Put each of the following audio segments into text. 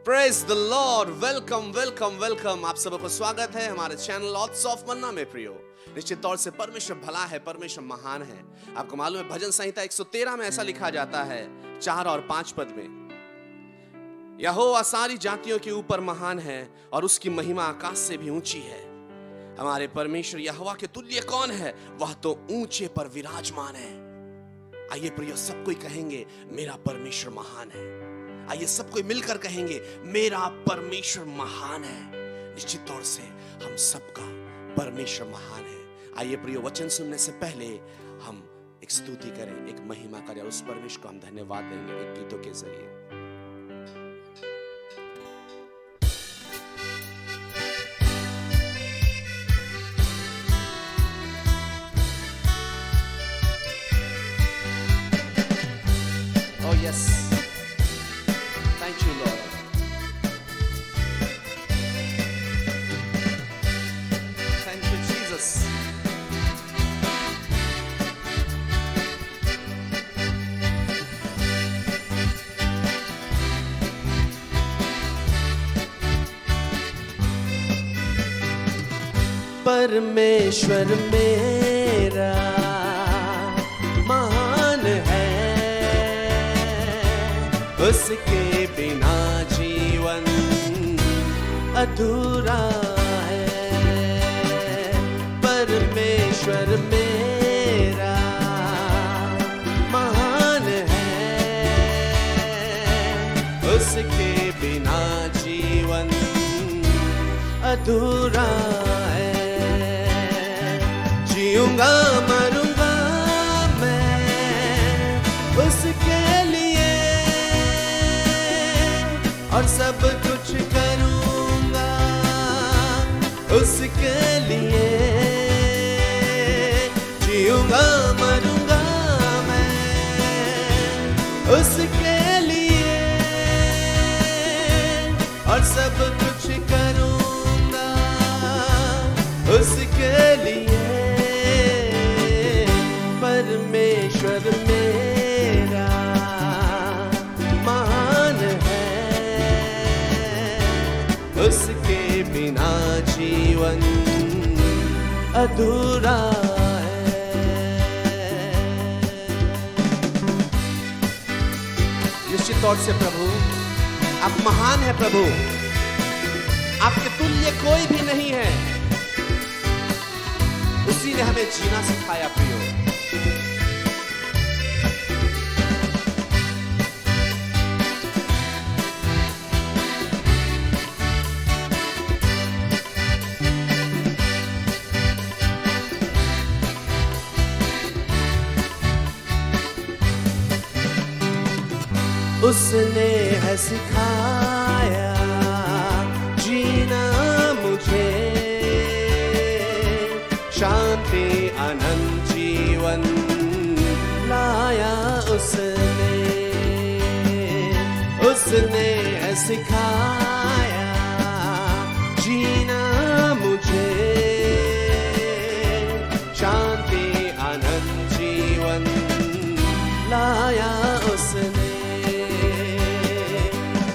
Praise the Lord. Welcome welcome welcome. आप सबको स्वागत है हमारे चैनल लॉट्स ऑफ मन्ना में। प्रियो, निश्चित तौर से परमेश्वर भला है, परमेश्वर महान है। आपको मालूम है भजन संहिता 113 में ऐसा लिखा जाता है 4 और 5 पद में, यहोवा सारी जातियों के ऊपर महान है और उसकी महिमा आकाश से भी ऊंची है। हमारे परमेश्वर यहोवा के तुल्य कौन है? वह तो ऊंचे पर विराजमान है। आइए प्रियो, सब कोई कहेंगे मेरा परमेश्वर महान है। आइए सब कोई मिलकर कहेंगे मेरा परमेश्वर महान है। निश्चित तौर से हम सबका परमेश्वर महान है। आइए प्रियो, वचन सुनने से पहले हम एक स्तुति करें, एक महिमा करें, उस परमेश्वर को हम धन्यवाद देंगे एक गीतों के जरिए। Oh yes, thank you Lord. Thank you Jesus. परमेश्वर मेरा महान है, उसके बिना जीवन अधूरा है। परमेश्वर मेरा महान है, उसके बिना जीवन अधूरा है। जीऊंगा मरूंगा मैं उसके लिए, और सब कुछ करूंगा उसके लिए। जीऊंगा मरूंगा मैं उसके लिए, और सब कुछ करूंगा उसके लिए। परमेश्वर मेरा महान है, उसके बिना जीवन अधूरा है। निश्चित तौर से प्रभु आप महान है। प्रभु आपके तुल्य कोई भी नहीं है। उसी ने हमें जीना सिखाया। प्रियो, उसने है सिखाया जीना मुझे, शांति अनंत जीवन लाया उसने है सिखाया जीना मुझे, शांति अनंत जीवन लाया उसने।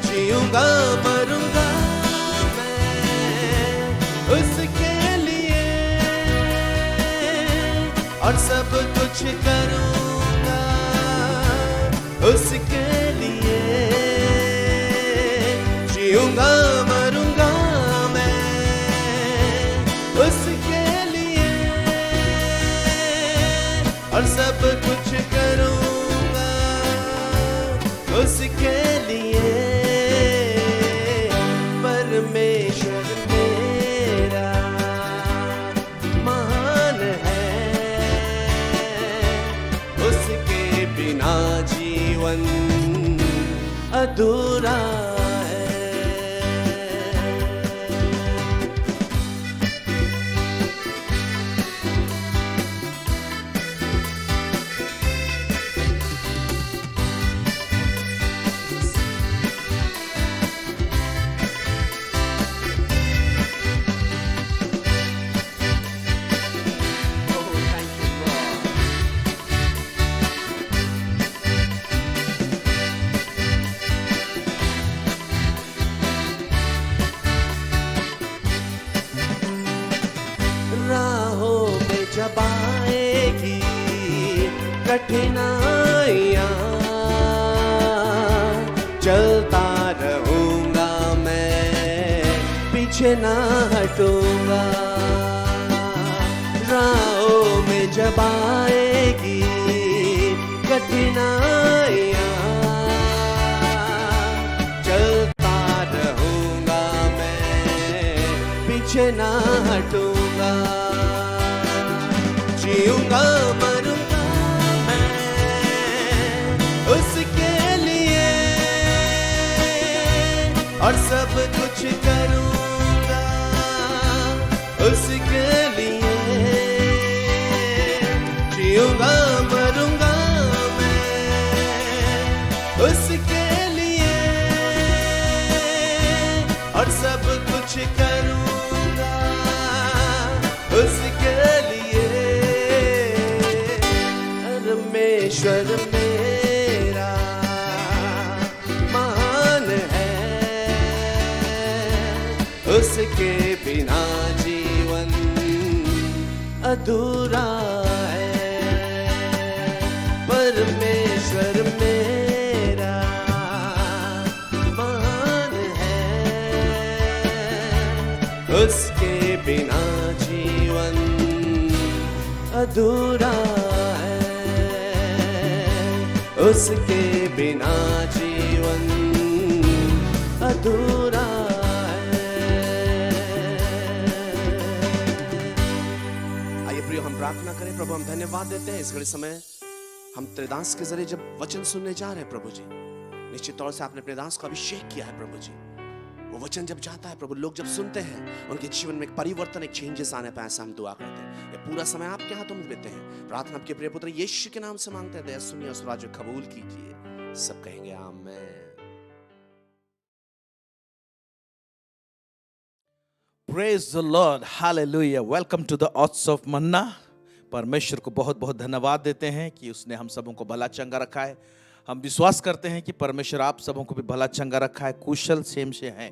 जीऊंगा मरूंगा मैं उसके लिए, और सब कुछ करूंगा उसके लिए। जीऊंगा मरूंगा मैं उसके लिए, और सब कुछ करूंगा उसके लिए। परमेश्वर मेरा महान है, उसके बिना जीवन अधूरा है। कठिनाइयाँ, चलता रहूंगा मैं, पीछे ना हटूंगा। राहों में जब आएगी कठिनाइयाँ, चलता रहूंगा मैं, पीछे ना हटूंगा। जीऊंगा मरूंगा मैं उसके लिए, और सब कुछ करूंगा उसके लिए। जीऊंगा मरूंगा मैं उसके लिए, और सब कुछ करूंगा उसके लिए। परमेश्वर मेरा महान है, उसके बिना जीवन अधूरा है। परमेश्वर मेरा महान है, उसके बिना जीवन अधूरा है, उसके बिना जीवन अधूरा है। आइए प्रियो, हम प्रार्थना करें। प्रभु, हम धन्यवाद देते हैं इस घड़ी समय हम तेरे दास के जरिए जब वचन सुनने जा रहे हैं प्रभु जी। निश्चित तौर से आपने अपने दास को अभिषेक किया है प्रभु जी। वो वचन जब जाता है प्रभु, लोग जब सुनते हैं, उनके जीवन में एक परिवर्तन, एक चेंजेस आने पर, ऐसा हम दुआ करते हैं। ये पूरा समय आपके हाथों में देते हैं। प्रार्थना आपके प्रिय पुत्र यीशु के नाम से मांगते हैं। दया सुनिए और राज्य कबूल कीजिए। सब कहेंगे आमीन। Praise the Lord, hallelujah. Welcome to the Odds of Manna. परमेश्वर को बहुत बहुत धन्यवाद देते हैं कि उसने हम सबों को भला चंगा रखा है। हम विश्वास करते हैं कि परमेश्वर आप सबों को भी भला चंगा रखा है, कुशल क्षेम से हैं।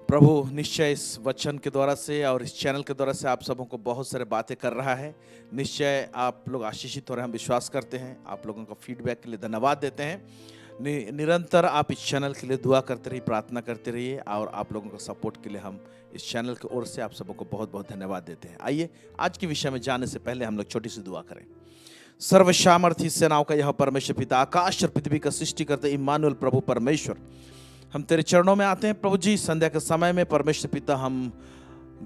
प्रभु निश्चय इस वचन के द्वारा से और इस चैनल के द्वारा से आप सबों को बहुत सारे बातें कर रहा है। निश्चय आप लोग आशीषित हो रहे हैं, हम विश्वास करते हैं। आप लोगों का फीडबैक के लिए धन्यवाद देते हैं। निरंतर आप इस चैनल के लिए दुआ करते रहिए, प्रार्थना करते रहिए, और आप लोगों का सपोर्ट के लिए हम इस चैनल की ओर से आप सबों को बहुत बहुत धन्यवाद देते हैं। आइए आज के विषय में जाने से पहले हम लोग छोटी सी दुआ करें। सर्वसामर्थी सेनाओं का यह परमेश्वर पिता, आकाश और पृथ्वी का सृष्टि करते इम्मानुएल प्रभु परमेश्वर, हम तेरे चरणों में आते हैं प्रभु जी। संध्या के समय में परमेश्वर पिता, हम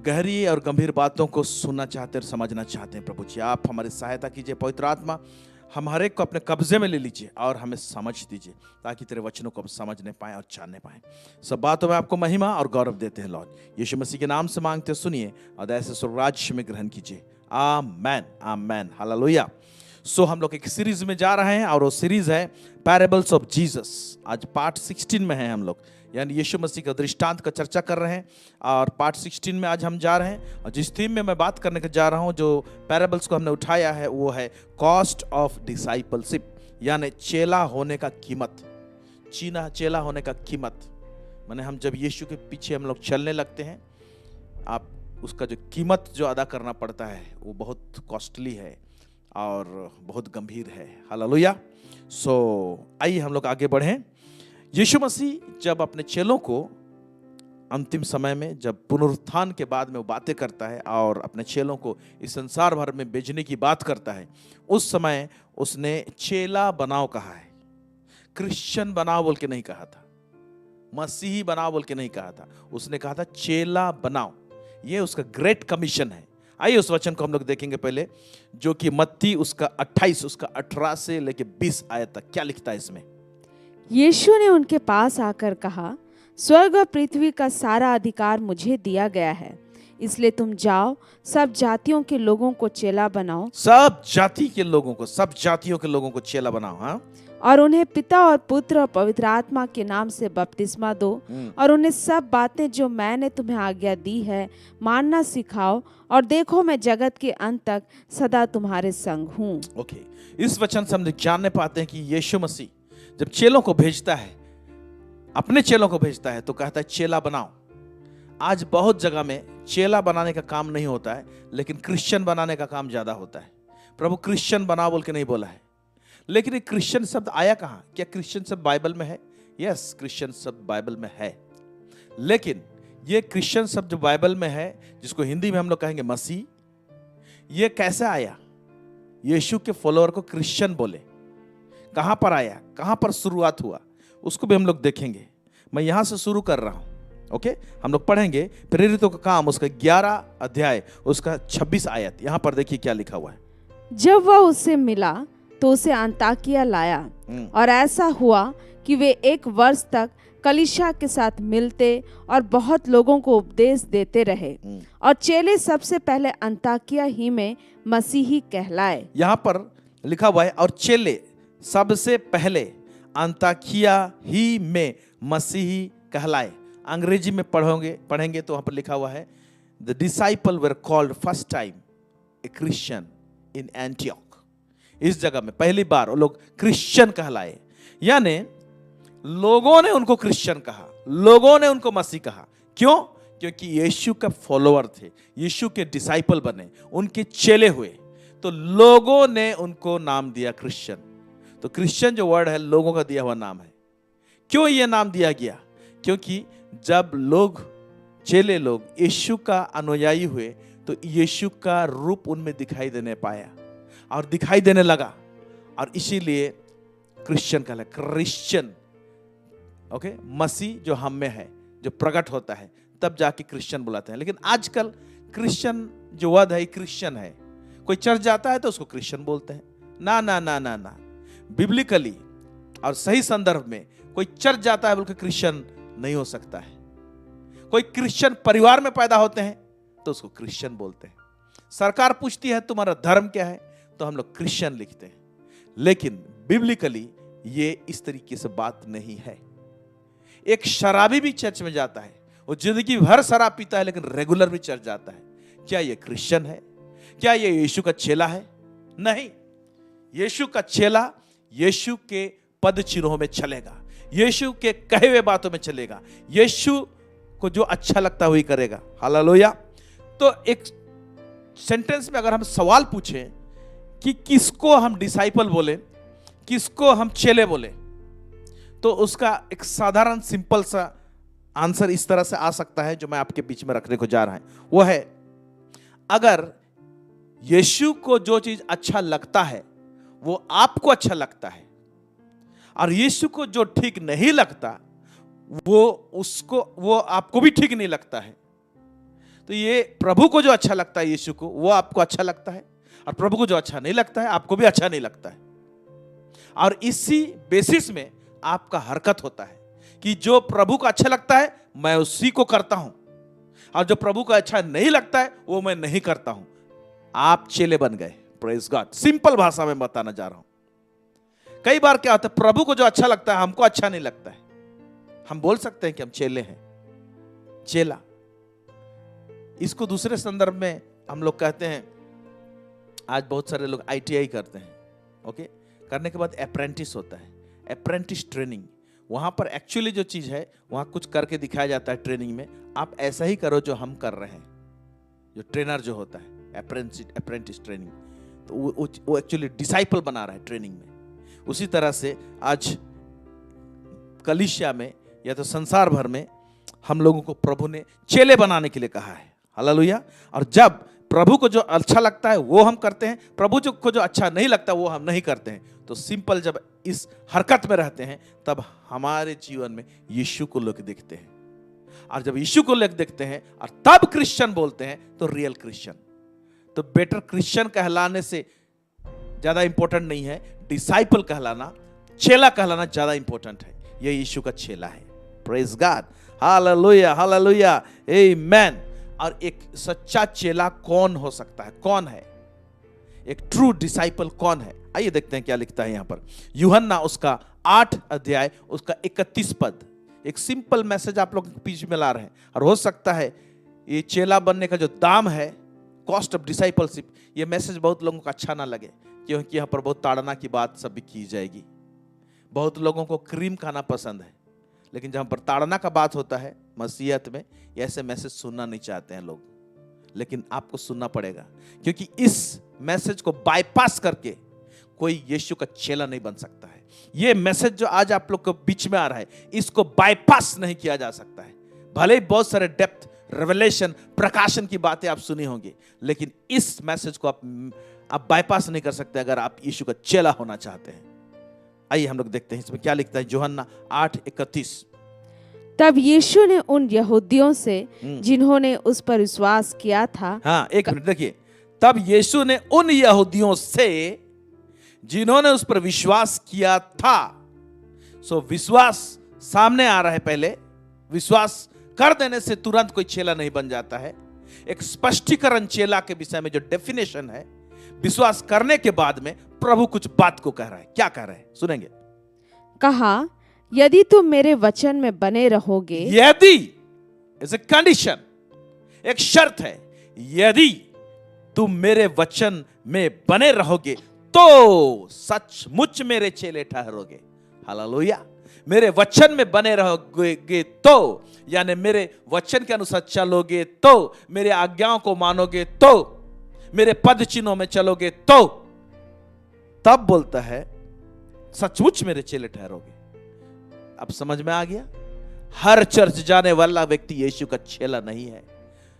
गहरी और गंभीर बातों को सुनना चाहते हैं और समझना चाहते हैं प्रभु जी। आप हमारी सहायता कीजिए। पवित्र आत्मा हम हर एक को अपने कब्जे में ले लीजिए और हमें समझ दीजिए, ताकि तेरे वचनों को हम समझने पाएं और जानने पाएं। सब बातों में आपको महिमा और गौरव देते हैं लॉर्ड। यीशु मसीह के नाम से मांगते, सुनिए और दया से स्वर्गराज्य में ग्रहण कीजिए। आमेन, आमेन, हालेलुया। सो हम लोग एक सीरीज में जा रहे हैं और वो सीरीज है पैराबल्स ऑफ जीसस। आज पार्ट 16 में हैं हम लोग, यानी यीशु मसीह का दृष्टांत का चर्चा कर रहे हैं, और पार्ट 16 में आज हम जा रहे हैं। और जिस थीम में मैं बात करने के जा रहा हूं, जो पैराबल्स को हमने उठाया है, वो है कॉस्ट ऑफ डिसाइपलशिप, यानी चेला होने का कीमत। चेला होने का कीमत माने हम जब यीशु के पीछे हम लोग चलने लगते हैं, आप उसका जो कीमत जो अदा करना पड़ता है वो बहुत कॉस्टली है और बहुत गंभीर है। हालेलुया। सो आइए हम लोग आगे बढ़ें। यीशु मसीह जब अपने चेलों को अंतिम समय में, जब पुनरुत्थान के बाद में वो बातें करता है और अपने चेलों को इस संसार भर में भेजने की बात करता है, उस समय उसने चेला बनाओ कहा है। क्रिश्चियन बनाओ बोल के नहीं कहा था, मसीही बनाओ बोल के नहीं कहा था, उसने कहा था चेला बनाओ। ये उसका ग्रेट कमीशन है। आइए उस वचन को हम लोग देखेंगे पहले, जो कि मत्ती उसका 28 उसका 18 से लेके 20 आयत तक। क्या लिखता है इसमें? यीशु ने उनके पास आकर कहा, स्वर्ग और पृथ्वी का सारा अधिकार मुझे दिया गया है, इसलिए तुम जाओ, सब जातियों के लोगों को चेला बनाओ। सब जाति के लोगों को, सब जातियों के लोगों को चेला बनाओ। हाँ, और उन्हें पिता और पुत्र और पवित्र आत्मा के नाम से बपतिस्मा दो, और उन्हें सब बातें जो मैंने तुम्हें आज्ञा दी है मानना सिखाओ, और देखो मैं जगत के अंत तक सदा तुम्हारे संग हूँ। ओके, इस वचन से हम जानने पाते हैं कि यीशु मसीह जब चेलों को भेजता है, अपने चेलों को भेजता है, तो कहता है चेला बनाओ। आज बहुत जगह में चेला बनाने का काम नहीं होता है, लेकिन क्रिश्चियन बनाने का काम ज्यादा होता है। प्रभु क्रिश्चियन बनाओ बोल के नहीं बोला है। लेकिन ये क्रिश्चियन शब्द आया कहाँ? क्या क्रिश्चियन शब्द बाइबल में है? यस, क्रिश्चियन शब्द बाइबल में है। लेकिन ये क्रिश्चियन शब्द जो बाइबल में है, जिसको हिंदी में हम लोग कहेंगे मसीह, ये कैसे आया? यीशु के फॉलोअर को क्रिश्चियन बोले, कहां पर आया, कहां पर शुरुआत हुआ, उसको भी हम लोग देखेंगे। मैं यहां से शुरू कर रहा हूं। ओके, हम लोग पढ़ेंगे प्रेरितों का काम, उसका 11 अध्याय, उसका 26 आयत। यहां पर देखिए क्या लिखा हुआ है। जब वह उससे मिला तो उसे अंताकिया लाया, और ऐसा हुआ कि वे 1 वर्ष तक कलीसिया के साथ मिलते और बहुत लोगों को उपदेश देते रहे, और चेले सबसे पहले अंताकिया ही में मसीही कहलाए। यहां पर लिखा हुआ है, और चेले सबसे पहले अंताकिया ही में मसीही कहलाए। अंग्रेजी में पढ़ेंगे तो वहां पर लिखा हुआ है, the disciple were called first time A Christian in Antioch. इस जगह में पहली बार वो लोग क्रिश्चियन कहलाए, यानी लोगों ने उनको क्रिश्चियन कहा, लोगों ने उनको मसीह कहा। क्यों? क्योंकि यीशु का फॉलोअर थे, यीशु के डिसाइपल बने, उनके चेले हुए, तो लोगों ने उनको नाम दिया क्रिश्चियन। तो क्रिश्चियन जो वर्ड है, लोगों का दिया हुआ नाम है। क्यों ये नाम दिया गया? क्योंकि जब चेले लोग यीशु का अनुयायी हुए, तो यीशु का रूप उनमें दिखाई देने पाया और दिखाई देने लगा, और इसीलिए क्रिश्चियन कहला। क्रिश्चियन, ओके, मसीह जो हम में है, जो प्रकट होता है, तब जाके क्रिश्चियन बुलाते हैं। लेकिन आजकल क्रिश्चियन जो वर्ड है, क्रिश्चियन है, कोई चर्च जाता है तो उसको क्रिश्चियन बोलते हैं। ना ना ना ना ना, बिब्लिकली और सही संदर्भ में कोई चर्च जाता है बोलकर क्रिश्चियन नहीं हो सकता है। कोई क्रिश्चियन परिवार में पैदा होते हैं तो उसको क्रिश्चियन बोलते हैं। सरकार पूछती है तुम्हारा धर्म क्या है, तो हम लोग क्रिश्चियन लिखते हैं। लेकिन बिब्लिकली ये इस तरीके से बात नहीं है। एक शराबी भी चर्च में जाता है, वो जिंदगी भर शराब पीता है, लेकिन रेगुलर भी चर्च जाता है। क्या ये क्रिश्चियन है? क्या ये यीशु का चेला है? नहीं। यीशु का चेला यीशु के पद चिन्हों में चलेगा, यीशु के कहे हुए बातों में चलेगा, यीशु को जो अच्छा लगता है वही करेगा। हालेलुया। तो एक सेंटेंस में अगर हम सवाल पूछें कि किसको हम डिसाइपल बोले, किसको हम चेले बोले, तो उसका एक साधारण सिंपल सा आंसर इस तरह से आ सकता है, जो मैं आपके बीच में रखने को जा रहा हूं। वो है, अगर यीशु को जो चीज अच्छा लगता है वो आपको अच्छा लगता है, और यीशु को जो ठीक नहीं लगता वो आपको भी ठीक नहीं लगता है, तो ये प्रभु को जो अच्छा लगता है यीशु को, वो आपको अच्छा लगता है, और प्रभु को जो अच्छा नहीं लगता है आपको भी अच्छा नहीं लगता है। और इसी बेसिस में आपका हरकत होता है कि जो प्रभु को अच्छा लगता है मैं उसी को करता हूं, और जो प्रभु को अच्छा नहीं लगता है वो मैं नहीं करता हूं। आप चेले बन गए। Praise God. सिंपल भाषा में बताना जा रहा हूं। कई बार क्या होता है, प्रभु को जो अच्छा लगता है हमको अच्छा नहीं लगता है, हम बोल सकते हैं कि हम चेले हैं। चेला, इसको दूसरे संदर्भ में हम लोग कहते हैं, आज बहुत सारे लोग ITI करते हैं। ओके, करने के बाद अप्रेंटिस होता है, अप्रेंटिस ट्रेनिंग। वहां पर एक्चुअली जो चीज है वहां कुछ करके दिखाया जाता है ट्रेनिंग में, आप ऐसा ही करो जो हम कर रहे हैं। जो ट्रेनर जो होता है अप्रेंटिस ट्रेनिंग, तो वो एक्चुअली डिसाइपल बना रहा है ट्रेनिंग में। उसी तरह से आज कलीसिया में या तो संसार भर में हम लोगों को प्रभु ने चेले बनाने के लिए कहा है। हालेलुया। और जब प्रभु को जो अच्छा लगता है वो हम करते हैं, प्रभु को जो अच्छा नहीं लगता वो हम नहीं करते हैं, तो सिंपल जब इस हरकत में रहते हैं तब हमारे जीवन में यीशु को लोग देखते हैं, और जब यीशु को लोग देखते हैं और तब क्रिश्चियन बोलते हैं तो रियल क्रिश्चियन। तो बेटर क्रिश्चियन कहलाने से ज्यादा इंपॉर्टेंट नहीं है, डिसाइपल कहलाना, चेला कहलाना ज्यादा इंपॉर्टेंट है। ये यीशु का चेला है। Praise God. Hallelujah, hallelujah, amen. और एक सच्चा चेला कौन हो सकता है, कौन है एक ट्रू डिसाइपल, कौन है? आइए देखते हैं क्या लिखता है यहां पर। यूहन्ना उसका 8 अध्याय उसका 31 पद। एक सिंपल मैसेज आप लोग बीच में ला रहे हैं, और हो सकता है ये चेला बनने का जो दाम है, कॉस्ट ऑफ डिसाइपलशिप, ये मैसेज बहुत लोगों को अच्छा ना लगे, क्योंकि यहाँ पर बहुत ताड़ना की बात सब भी की जाएगी। बहुत लोगों को क्रीम खाना पसंद है, लेकिन जहां पर ताड़ना का बात होता है मसीहत में, ऐसे मैसेज सुनना नहीं चाहते हैं लोग। लेकिन आपको सुनना पड़ेगा, क्योंकि इस मैसेज को बाईपास करके कोई यीशु का चेला नहीं बन सकता है। ये मैसेज जो आज आप लोग के बीच में आ रहा है, इसको बाईपास नहीं किया जा सकता है। भले ही बहुत सारे डेप्थ, रेवलेशन, प्रकाशन की बातें आप सुनी होंगी, लेकिन इस मैसेज को आप बाईपास नहीं कर सकते अगर आप यीशु का चेला होना चाहते हैं। आइए हम लोग देखते हैं इसमें क्या लिखता है। यूहन्ना 8:31। तब यीशु ने उन यहूदियों से जिन्होंने उस पर विश्वास किया था, हाँ, एक मिनट देखिए। तब यीशु ने उन यहूदियों से जिन्होंने उस पर विश्वास किया था। सो विश्वास सामने आ रहा है। पहले विश्वास कर देने से तुरंत कोई चेला नहीं बन जाता है। एक स्पष्टीकरण चेला के विषय में जो डेफिनेशन है, विश्वास करने के बाद में प्रभु कुछ बात को कह रहा है। क्या कह रहा है सुनेंगे। कहा, यदि तुम मेरे वचन में बने रहोगे। यदि इज ए कंडीशन, एक शर्त है। यदि तुम मेरे वचन में बने रहोगे तो सचमुच मेरे चेले ठहरोगे। हालेलुया। मेरे वचन में बने रहोगे तो, यानी मेरे वचन के अनुसार चलोगे तो, मेरे आज्ञाओं को मानोगे तो, मेरे पद चिन्हों में चलोगे तो, तब बोलता है सचमुच मेरे चेले ठहरोगे। अब समझ में आ गया। हर चर्च जाने वाला व्यक्ति यीशु का चेला नहीं है।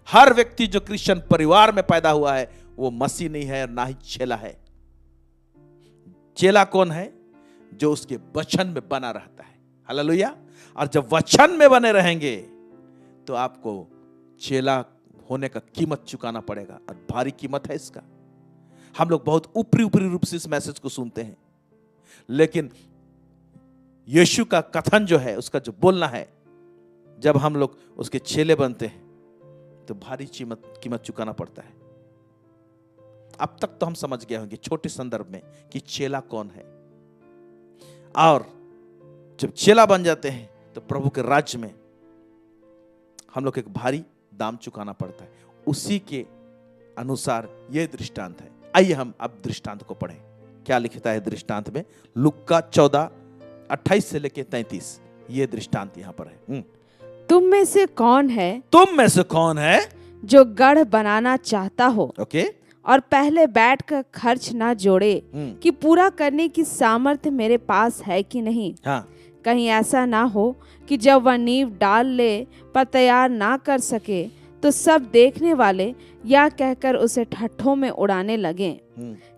हर व्यक्ति जो क्रिश्चियन परिवार में पैदा हुआ है वो मसीह नहीं है और ना ही चेला है। चेला कौन है? जो उसके वचन में बना रहता है। हालेलुया। और जब वचन में बने रहेंगे तो आपको चेला होने का कीमत चुकाना पड़ेगा, और भारी कीमत है इसका। हम लोग बहुत ऊपरी रूप से इस मैसेज को सुनते हैं, लेकिन यीशु का कथन जो है, उसका जो बोलना है, जब हम लोग उसके चेले बनते हैं तो भारी कीमत चुकाना पड़ता है। अब तक तो हम समझ गए होंगे छोटे संदर्भ में कि चेला कौन है, और जब चेला बन जाते हैं तो प्रभु के राज्य में हम लोग एक भारी दाम चुकाना पड़ता है। उसी के अनुसार यह दृष्टांत है। आइए हम अब दृष्टांत को पढ़ें। क्या लिखता है दृष्टांत में? लुक्का 14:28 से लेके 33। ये दृष्टांत यहां पर है। तुम में से कौन है जो गढ़ बनाना चाहता हो, ओके, और पहले बैठकर खर्च ना जोड़े कि पूरा करने की सामर्थ्य मेरे पास है कि नहीं। हाँ। कहीं ऐसा ना हो कि जब वह नींव डाल ले पर तैयार ना कर सके तो सब देखने वाले या कहकर उसे ठट्ठों में उड़ाने लगे,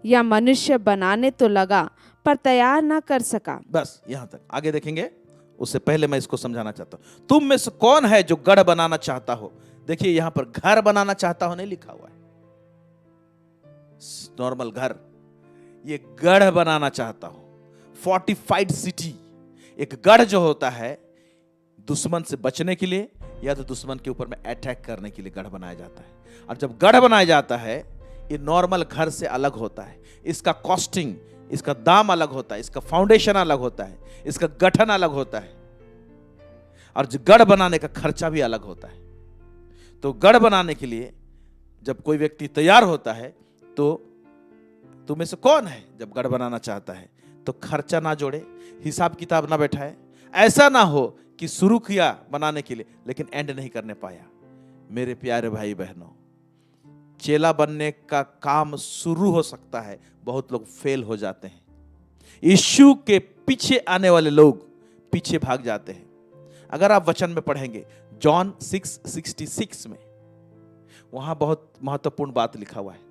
या मनुष्य बनाने तो लगा पर तैयार ना कर सका। बस यहां तक। आगे देखेंगे। उससे पहले मैं इसको समझाना चाहता हूं। तुम में से कौन है जो गढ़ बनाना चाहता हो? देखिए यहां पर घर बनाना चाहता हो नहीं लिखा हुआ है, नॉर्मल घर। ये गढ़ बनाना चाहता हो, फोर्टिफाइड सिटी। एक गढ़ जो होता है दुश्मन से बचने के लिए या तो दुश्मन के ऊपर में अटैक करने के लिए गढ़ बनाया जाता है। और जब गढ़ बनाया जाता है, ये नॉर्मल घर से अलग होता है। इसका कॉस्टिंग, इसका दाम अलग होता है, इसका फाउंडेशन अलग होता है, इसका गठन अलग होता है, और जो गढ़ बनाने का खर्चा भी अलग होता है। तो गढ़ बनाने के लिए जब कोई व्यक्ति तैयार होता है तो तुम्हें से कौन है जब गढ़ बनाना चाहता है तो खर्चा ना जोड़े, हिसाब किताब ना बैठाए। ऐसा ना हो कि शुरू किया बनाने के लिए लेकिन एंड नहीं करने पाया। मेरे प्यारे भाई बहनों, चेला बनने का काम शुरू हो सकता है, बहुत लोग फेल हो जाते हैं। यीशु के पीछे आने वाले लोग पीछे भाग जाते हैं। अगर आप वचन में पढ़ेंगे जॉन 6:66 में, वहां बहुत महत्वपूर्ण बात लिखा हुआ है।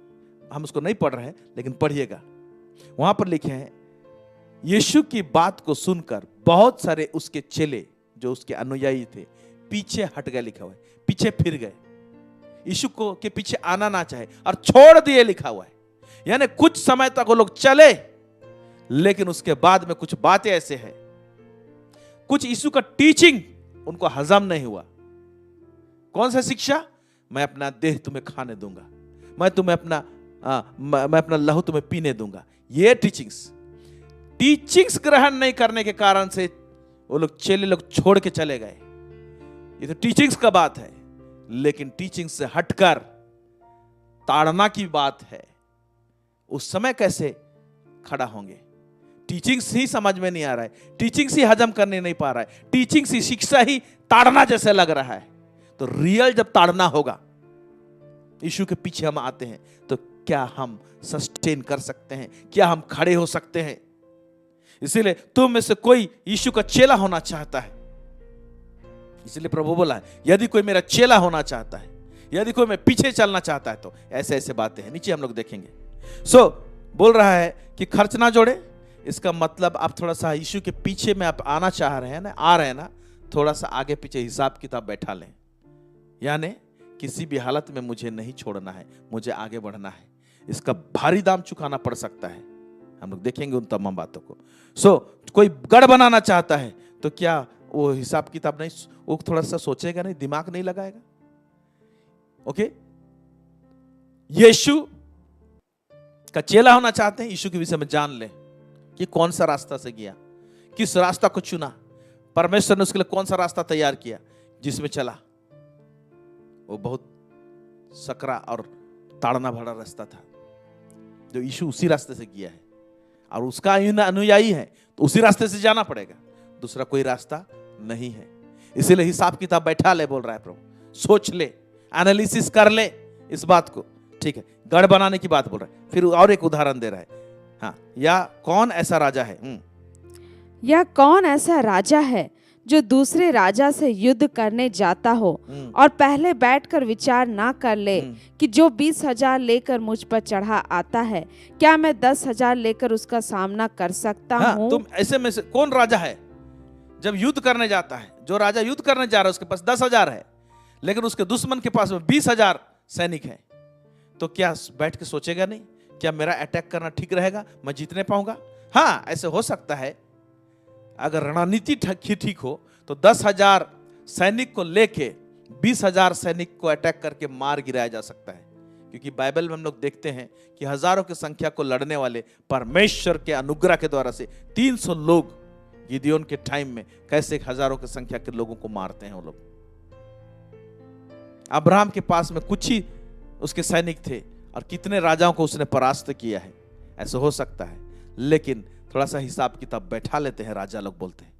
हम उसको नहीं पढ़ रहे हैं लेकिन पढ़िएगा। वहां पर लिखे हैं, यीशु की बात को सुनकर बहुत सारे उसके चेले जो उसके अनुयायी थे पीछे हट गए, लिखा हुआ है, पीछे फिर गए। यीशु को के पीछे आना ना चाहे और छोड़ दिए, लिखा हुआ है। यानी कुछ समय तक वो लोग चले, लेकिन उसके बाद में कुछ बातें ऐसे हैं, कुछ यीशु का टीचिंग उनको हजम नहीं हुआ। कौन सा शिक्षा? मैं अपना देह तुम्हें खाने दूंगा, मैं तुम्हें मैं अपना लहू तुम्हें पीने दूंगा। ये टीचिंग्स ग्रहण नहीं करने के कारण से वो लोग चेले लोग छोड़ के चले गए। ये तो टीचिंग्स का बात है, लेकिन टीचिंग से हटकर ताड़ना की बात है। उस समय कैसे खड़ा होंगे? टीचिंग्स ही समझ में नहीं आ रहा है, टीचिंग्स ही हजम करने नहीं पा रहा है, टीचिंग्स ही शिक्षा ही ताड़ना जैसे लग रहा है। तो रियल जब ताड़ना होगा, यीशु के पीछे हम आते हैं तो क्या हम सस्टेन कर सकते हैं, क्या हम खड़े हो सकते हैं? इसीलिए तुम में से कोई यीशु का चेला होना चाहता है, इसलिए प्रभु बोला है यदि कोई मेरा चेला होना चाहता है, यदि कोई मैं पीछे चलना चाहता है, तो ऐसे ऐसे बातें हैं, नीचे हम लोग देखेंगे। बोल रहा है कि खर्च ना जोड़े। इसका मतलब आप थोड़ा सा यीशु के पीछे में आप आना चाह रहे हैं ना, आ रहे हैं ना, थोड़ा सा आगे पीछे हिसाब किताब बैठा लें। यानी किसी भी हालत में मुझे नहीं छोड़ना है, मुझे आगे बढ़ना है। इसका भारी दाम चुकाना पड़ सकता है, हम लोग देखेंगे उन तमाम बातों को। कोई गढ़ बनाना चाहता है तो क्या वो हिसाब किताब नहीं, वो थोड़ा सा सोचेगा नहीं, दिमाग नहीं लगाएगा? ओके, यीशु का चेला होना चाहते हैं, यीशु के विषय में जान लें कि कौन सा रास्ता से गया, किस रास्ता को चुना, परमेश्वर ने उसके लिए कौन सा रास्ता तैयार किया जिसमें चला। वो बहुत सकरा और ताड़ना भरा रास्ता था जो यीशु उसी रास्ते से गया है, और उसका अनुयायी है तो उसी रास्ते से जाना पड़ेगा, दूसरा कोई रास्ता नहीं है। इसीलिए हिसाब किताब बैठा ले, बोल रहा है प्रभु, सोच ले, एनालिसिस कर ले इस बात को, ठीक है। गढ़ बनाने की बात बोल रहा है। फिर और एक उदाहरण दे रहा है, हाँ, या कौन ऐसा राजा है, या कौन ऐसा राजा है जो दूसरे राजा से युद्ध करने जाता हो और पहले बैठकर विचार ना कर ले कि जो 20,000 लेकर मुझ पर चढ़ा आता है, क्या मैं 10,000 लेकर उसका सामना कर सकता हूँ? तुम ऐसे में से कौन राजा है जब युद्ध करने जाता है? जो राजा युद्ध करने जा रहा है उसके पास 10,000 है, लेकिन उसके दुश्मन के पास में 20,000 सैनिक है, तो क्या बैठ के सोचेगा नहीं क्या मेरा अटैक करना ठीक रहेगा, मैं जीतने पाऊंगा? हाँ, ऐसे हो सकता है अगर रणनीति ठीक हो तो 10,000 सैनिक को लेके 20,000 सैनिक को अटैक करके मार गिराया जा सकता है, क्योंकि बाइबल में हम लोग देखते हैं कि हजारों की संख्या को लड़ने वाले परमेश्वर के अनुग्रह के द्वारा से 300 लोग गिदियोन के टाइम में कैसे हजारों की संख्या के लोगों को मारते हैं वो लोग। अब्राहम के पास में कुछ ही उसके सैनिक थे और कितने राजाओं को उसने परास्त किया है। ऐसा हो सकता है, लेकिन थोड़ा सा हिसाब किताब बैठा लेते हैं, राजा लोग बोलते हैं।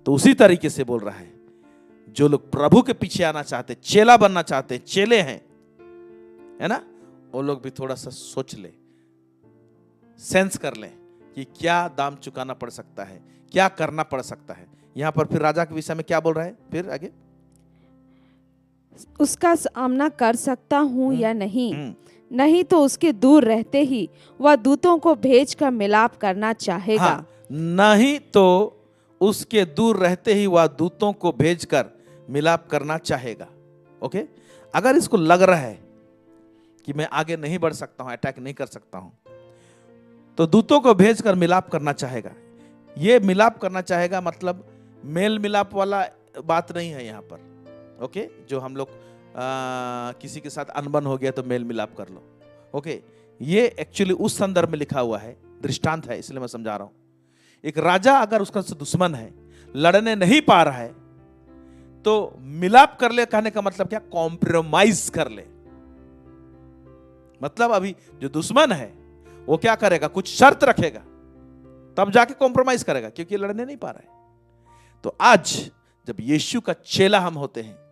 तो उसी तरीके से बोल रहा है, जो लोग प्रभु के पीछे आना चाहते, चेला बनना चाहते, चेले हैं, है ना, वो लोग भी थोड़ा सा सोच ले, सेंस कर ले कि क्या दाम चुकाना पड़ सकता है, क्या करना पड़ सकता है। यहां पर फिर राजा के विषय में क्या बोल रहा है, फिर आगे, उसका सामना कर सकता हूँ या नहीं, नहीं तो उसके दूर रहते ही वह दूतों को भेजकर मिलाप करना चाहेगा। हाँ, नहीं तो उसके दूर रहते ही वह दूतों को भेजकर मिलाप करना चाहेगा। ओके, अगर इसको लग रहा है कि मैं आगे नहीं बढ़ सकता हूं, अटैक नहीं कर सकता हूं, तो दूतों को भेजकर मिलाप करना चाहेगा। ये मिलाप करना चाहेगा मतलब मेल मिलाप वाला बात नहीं है यहां पर। ओके, जो हम लोग किसी के साथ अनबन हो गया तो मेल मिलाप कर लो। ओके, ये एक्चुअली उस संदर्भ में लिखा हुआ है, दृष्टांत है, इसलिए मैं समझा रहा हूं। एक राजा अगर उसका दुश्मन है, लड़ने नहीं पा रहा है, तो मिलाप कर ले कहने का मतलब क्या, कॉम्प्रोमाइज कर ले। मतलब अभी जो दुश्मन है वो क्या करेगा, कुछ शर्त रखेगा, तब जाके कॉम्प्रोमाइज करेगा, क्योंकि लड़ने नहीं पा रहा है। तो आज जब यीशु का चेला हम होते हैं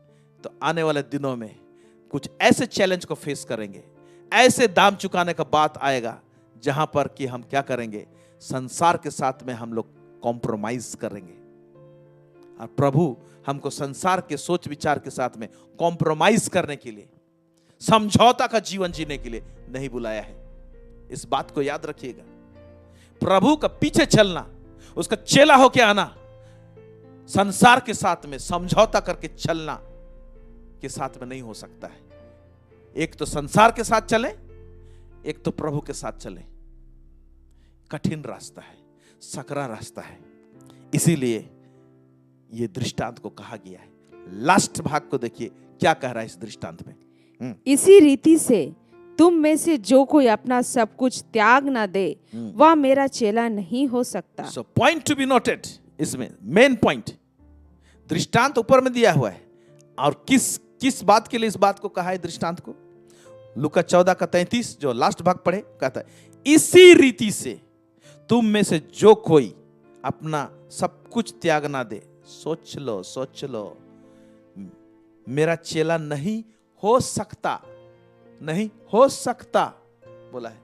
तो आने वाले दिनों में कुछ ऐसे चैलेंज को फेस करेंगे, ऐसे दाम चुकाने का बात आएगा जहां पर कि हम क्या करेंगे, संसार के साथ में हम लोग कॉम्प्रोमाइज करेंगे। और प्रभु हमको संसार के सोच विचार के साथ में कॉम्प्रोमाइज करने के लिए, समझौता का जीवन जीने के लिए नहीं बुलाया है। इस बात को याद रखिएगा। प्रभु का पीछे चलना, उसका चेला होके आना, संसार के साथ में समझौता करके चलना के साथ में नहीं हो सकता है। एक तो संसार के साथ चले, एक तो प्रभु के साथ चले। कठिन रास्ता है, सकरा रास्ता है, इसीलिए यह दृष्टांत को कहा गया है। लास्ट भाग को देखिए क्या कह रहा है इस दृष्टांत में। इसी रीति से तुम में से जो कोई अपना सब कुछ त्याग ना दे वह मेरा चेला नहीं हो सकता। So point to be noted, इसमें मेन पॉइंट, दृष्टांत ऊपर में दिया हुआ है, और किस बात के लिए इस बात को कहा है दृष्टांत को। लूका 14:33 जो लास्ट भाग पढ़े, कहता है इसी रीति से तुम में से जो कोई अपना सब कुछ त्याग ना दे। सोच लो, मेरा चेला नहीं हो सकता। नहीं हो सकता बोला है।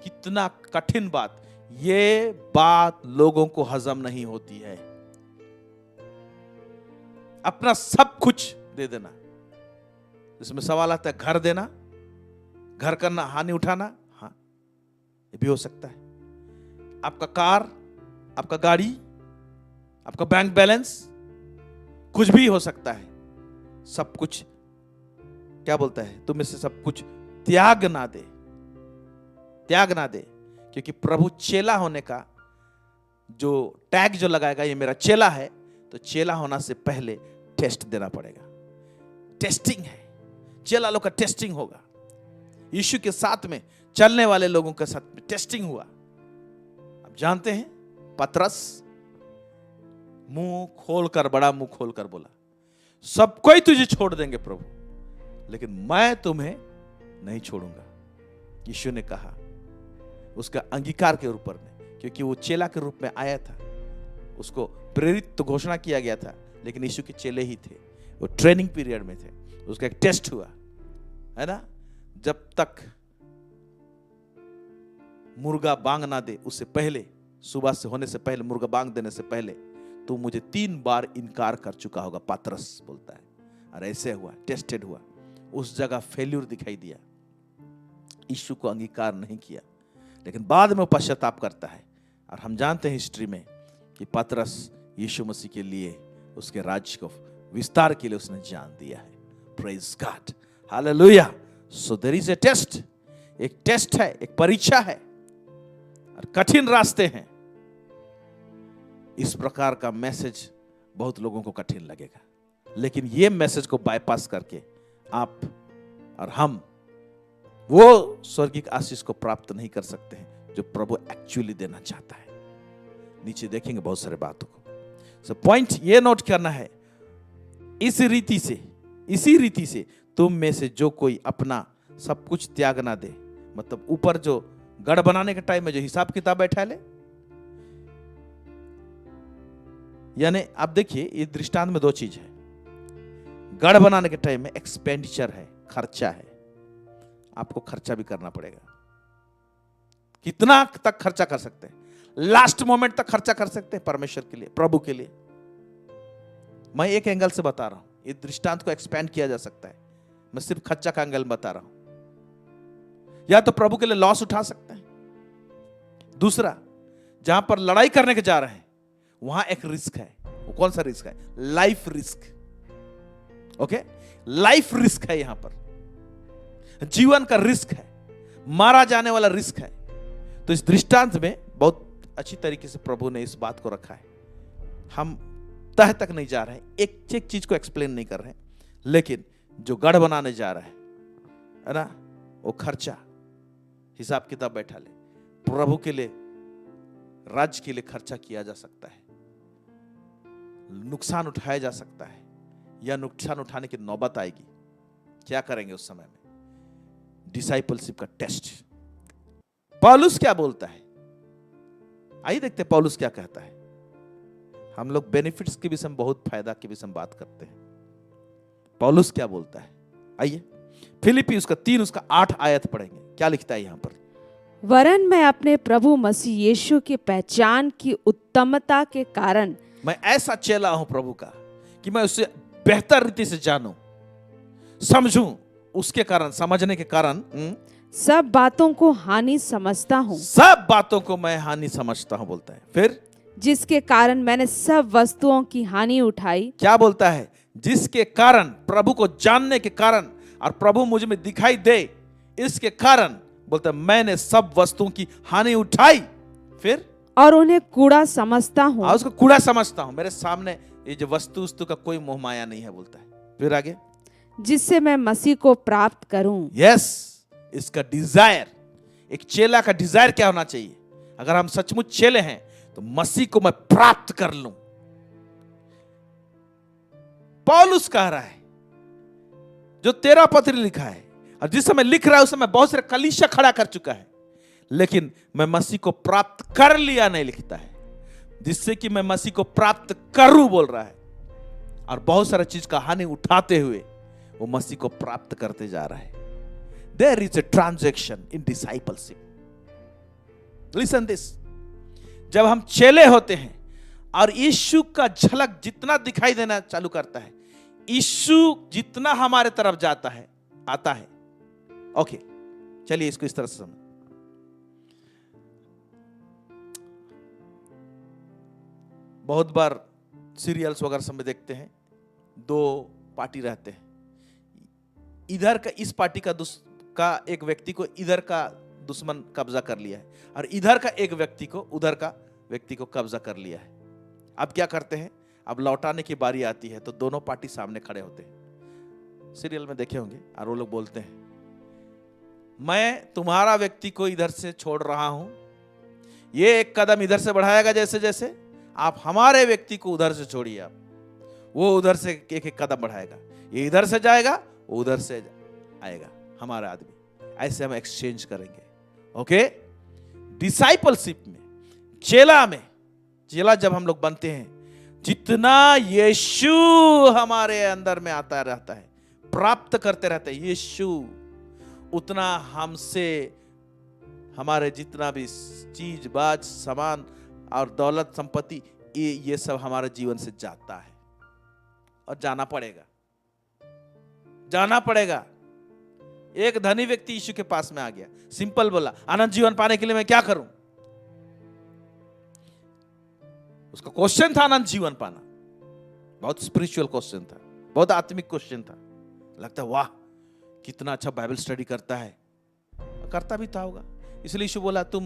कितना कठिन बात, ये बात लोगों को हजम नहीं होती है। अपना सब कुछ दे देना, इसमें सवाल आता है घर देना, घर करना, हानि उठाना, हाँ ये भी हो सकता है। आपका कार, आपका गाड़ी, आपका बैंक बैलेंस, कुछ भी हो सकता है। सब कुछ क्या बोलता है, तुम इससे सब कुछ त्याग ना दे, त्याग ना दे। क्योंकि प्रभु चेला होने का जो टैग जो लगाएगा, ये मेरा चेला है, तो चेला होना से पहले टेस्ट देना पड़ेगा। टेस्टिंग है, चेला लोग का टेस्टिंग होगा। यीशु के साथ में चलने वाले लोगों के साथ में टेस्टिंग हुआ। आप जानते हैं, पतरस मुंह खोलकर, बड़ा मुंह खोलकर बोला, सब कोई तुझे छोड़ देंगे प्रभु, लेकिन मैं तुम्हें नहीं छोड़ूंगा। यीशु ने कहा, उसका अंगीकार के ऊपर में, क्योंकि वो चेला के रूप में आया था, उसको प्रेरित तो घोषणा किया गया था, लेकिन यीशु के चेले ही थे, वो ट्रेनिंग पीरियड में थे। उसका एक टेस्ट हुआ है ना, जब तक मुर्गा बांग ना दे, उससे पहले, सुबह से होने से पहले, मुर्गा बांग देने से पहले तू मुझे 3 बार इनकार कर चुका होगा, पतरस बोलता है। और ऐसे हुआ, टेस्टेड हुआ, उस जगह फेल्यूर दिखाई दिया, यीशु को अंगीकार नहीं किया, लेकिन बाद में वो पश्चाताप करता है। और हम जानते हैं हिस्ट्री में कि पतरस यीशु मसीह के लिए, उसके राज्य को विस्तार के लिए उसने जान दिया है। Praise God, hallelujah. So there is a test, एक टेस्ट है, एक परीक्षा है, और कठिन रास्ते हैं। इस प्रकार का मैसेज बहुत लोगों को कठिन लगेगा, लेकिन ये मैसेज को बाईपास करके आप और हम वो स्वर्गिक आशीष को प्राप्त नहीं कर सकते हैं जो प्रभु एक्चुअली देना चाहता है। नीचे देखेंगे बहुत सारे बातों को। सो पॉइंट ये नोट करना है, इसी रीति से तुम में से जो कोई अपना सब कुछ त्याग ना दे, मतलब ऊपर जो गढ़ बनाने के टाइम में जो हिसाब किताब बैठा ले, यानी आप देखिए, ये दृष्टांत में 2 चीज है। गढ़ बनाने के टाइम में एक्सपेंडिचर है, खर्चा है, आपको खर्चा भी करना पड़ेगा। कितना तक खर्चा कर सकते हैं? लास्ट मोमेंट तक खर्चा कर सकते हैं परमेश्वर के लिए, प्रभु के लिए। मैं एक एंगल से बता रहा हूं, ये दृष्टांत को एक्सपेंड किया जा सकता है, मैं सिर्फ खर्चा का एंगल बता रहा हूं। या तो प्रभु के लिए लॉस उठा सकते हैं। दूसरा, जहां पर लड़ाई करने के जा रहे हैं, वहां एक रिस्क है। वो कौन सा रिस्क है? Life risk. Okay, life risk है, यहां पर जीवन का रिस्क है, मारा जाने वाला रिस्क है। तो इस दृष्टांत में बहुत अच्छी तरीके से प्रभु ने इस बात को रखा है। हम तह तक नहीं जा रहे हैं, एक एक चीज को एक्सप्लेन नहीं कर रहे हैं, लेकिन जो गढ़ बनाने जा रहा है ना, वो खर्चा, हिसाब किताब बैठा ले, प्रभु के लिए, राज्य के लिए खर्चा किया जा सकता है, नुकसान उठाया जा सकता है, या नुकसान उठाने की नौबत आएगी। क्या करेंगे उस समय में? डिसाइपलशिप का टेस्ट। पौलुस क्या बोलता है, आइए देखते हैं पौलुस क्या कहता है। हम लोग बेनिफिट्स के विषय में, बहुत फायदा के विषय में बात करते हैं। पौलुस क्या बोलता है, आइए फिलिपी उसका 3 उसका 8 आयत पढ़ेंगे। क्या लिखता है यहां पर? वरन मैं अपने प्रभु मसीह यीशु की पहचान की उत्तमता के कारण, मैं ऐसा चेला हूं प्रभु का कि मैं उससे बेहतर रीति से जानूं, समझूं, उसके कारण, समझने के कारण सब बातों को हानि समझता हूँ। सब बातों को मैं हानि समझता हूं बोलता है। फिर जिसके कारण मैंने सब वस्तुओं की हानि उठाई। क्या बोलता है? जिसके कारण, प्रभु को जानने के कारण, और प्रभु मुझ में दिखाई दे, इसके कारण बोलता है मैंने सब वस्तुओं की हानि उठाई। फिर और उन्हें कूड़ा समझता हूँ। उसको कूड़ा समझता हूं, मेरे सामने ये जो वस्तु का कोई मोह माया नहीं है बोलता है। फिर आगे, जिससे मैं मसीह को प्राप्त करूं। यस, इसका डिजायर, एक चेला का डिजायर क्या होना चाहिए? अगर हम सचमुच चेले हैं तो मसीह को मैं प्राप्त कर लूं। पौलुस कह रहा है, जो 13 पत्र लिखा है, और जिस समय लिख रहा है उस समय बहुत सारे कलीसिया खड़ा कर चुका है, लेकिन मैं मसीह को प्राप्त कर लिया नहीं लिखता है, जिससे कि मैं मसीह को प्राप्त करूं बोल रहा है। और बहुत सारा चीज का हानि उठाते हुए वो मसीह को प्राप्त करते जा रहा है। There is a transaction in discipleship. Listen this. जब हम चेले होते हैं और यीशु का झलक जितना दिखाई देना चालू करता है, यीशु जितना हमारे तरफ जाता है, आता है. ओके, चलिए इसको इस तरह से समझ. बहुत बार सीरियल्स वगैरह सब में देखते हैं, दो पार्टी रहते हैं. इधर का इस पार्टी का एक व्यक्ति को इधर का दुश्मन कब्जा कर लिया है, और इधर का एक व्यक्ति को उधर का व्यक्ति को कब्जा कर लिया है. अब क्या करते हैं? अब लौटाने की बारी आती है तो दोनों पार्टी सामने खड़े होते हैं. सीरियल में देखे होंगे. और वो लोग बोलते हैं, मैं तुम्हारा व्यक्ति को इधर से छोड़ रहा हूं, ये एक कदम इधर से बढ़ाएगा जैसे जैसे, आप हमारे व्यक्ति को उधर से छोड़िए. आप वो उधर से एक एक कदम बढ़ाएगा, ये इधर से जाएगा, वो उधर से आएगा, हमारा आदमी. ऐसे हम एक्सचेंज करेंगे. ओके, डिसाइपलशिप में, चेला जब हम लोग बनते हैं, जितना यीशु हमारे अंदर में आता रहता है, प्राप्त करते रहते हैं यीशु, उतना हमसे हमारे जितना भी चीज बाज सामान और दौलत संपत्ति ये सब हमारे जीवन से जाता है. और जाना पड़ेगा. एक धनी व्यक्ति यीशु के पास में आ गया, सिंपल बोला, अनंत जीवन पाने के लिए मैं क्या करूं? उसका क्वेश्चन था अनंत जीवन पाना. बहुत स्पिरिचुअल क्वेश्चन था, बहुत आत्मिक क्वेश्चन था. लगता है वाह कितना अच्छा बाइबल स्टडी करता है. करता भी था होगा. इसलिए यीशु बोला, तुम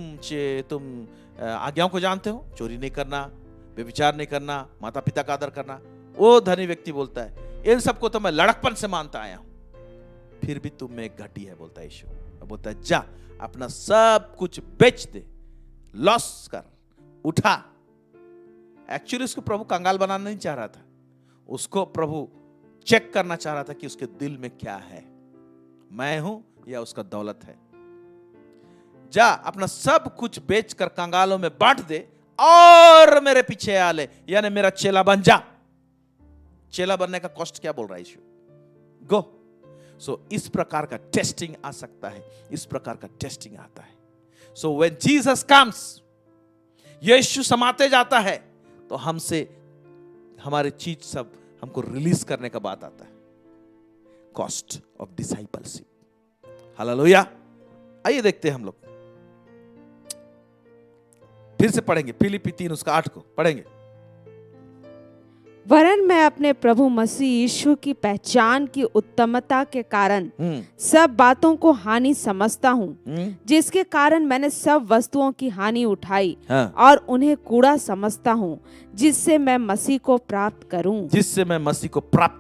आज्ञाओं को जानते हो, चोरी नहीं करना, व्यभिचार नहीं करना, माता पिता का आदर करना. वो धनी व्यक्ति बोलता है, इन सबको तो मैं लड़कपन से मानता आया हूं, फिर भी तुम में एक घटी है. बोलता है यीशु. बोलता है, जा अपना सब कुछ बेच दे, लॉस कर, उठा. एक्चुअली उसको प्रभु कंगाल बनाना नहीं चाह रहा था. उसको प्रभु चेक करना चाह रहा था कि उसके दिल में क्या है, मैं हूं या उसका दौलत है. जा अपना सब कुछ बेचकर कंगालों में बांट दे और मेरे पीछे आ ले, यानी मेरा चेला बन जा. चेला बनने का कॉस्ट क्या बोल रहा है यीशु? गो. सो इस प्रकार का टेस्टिंग आ सकता है, इस प्रकार का टेस्टिंग आता है. सो व्हेन जीसस कम्स, यीशु समाते जाता है, तो हमसे हमारे चीज सब हमको रिलीज करने का बात आता है. Cost of discipleship. हालेलुया. आइए देखते हैं हम लोग, फिर से पढ़ेंगे फिलिप्पी 3 उसका 8 को पढ़ेंगे. वरन मैं अपने प्रभु मसीह यीशु की पहचान की उत्तमता के कारण सब बातों को हानि समझता हूँ, जिसके कारण मैंने सब वस्तुओं की हानि उठाई. हाँ. और उन्हें कूड़ा समझता हूँ, जिससे मैं मसीह को प्राप्त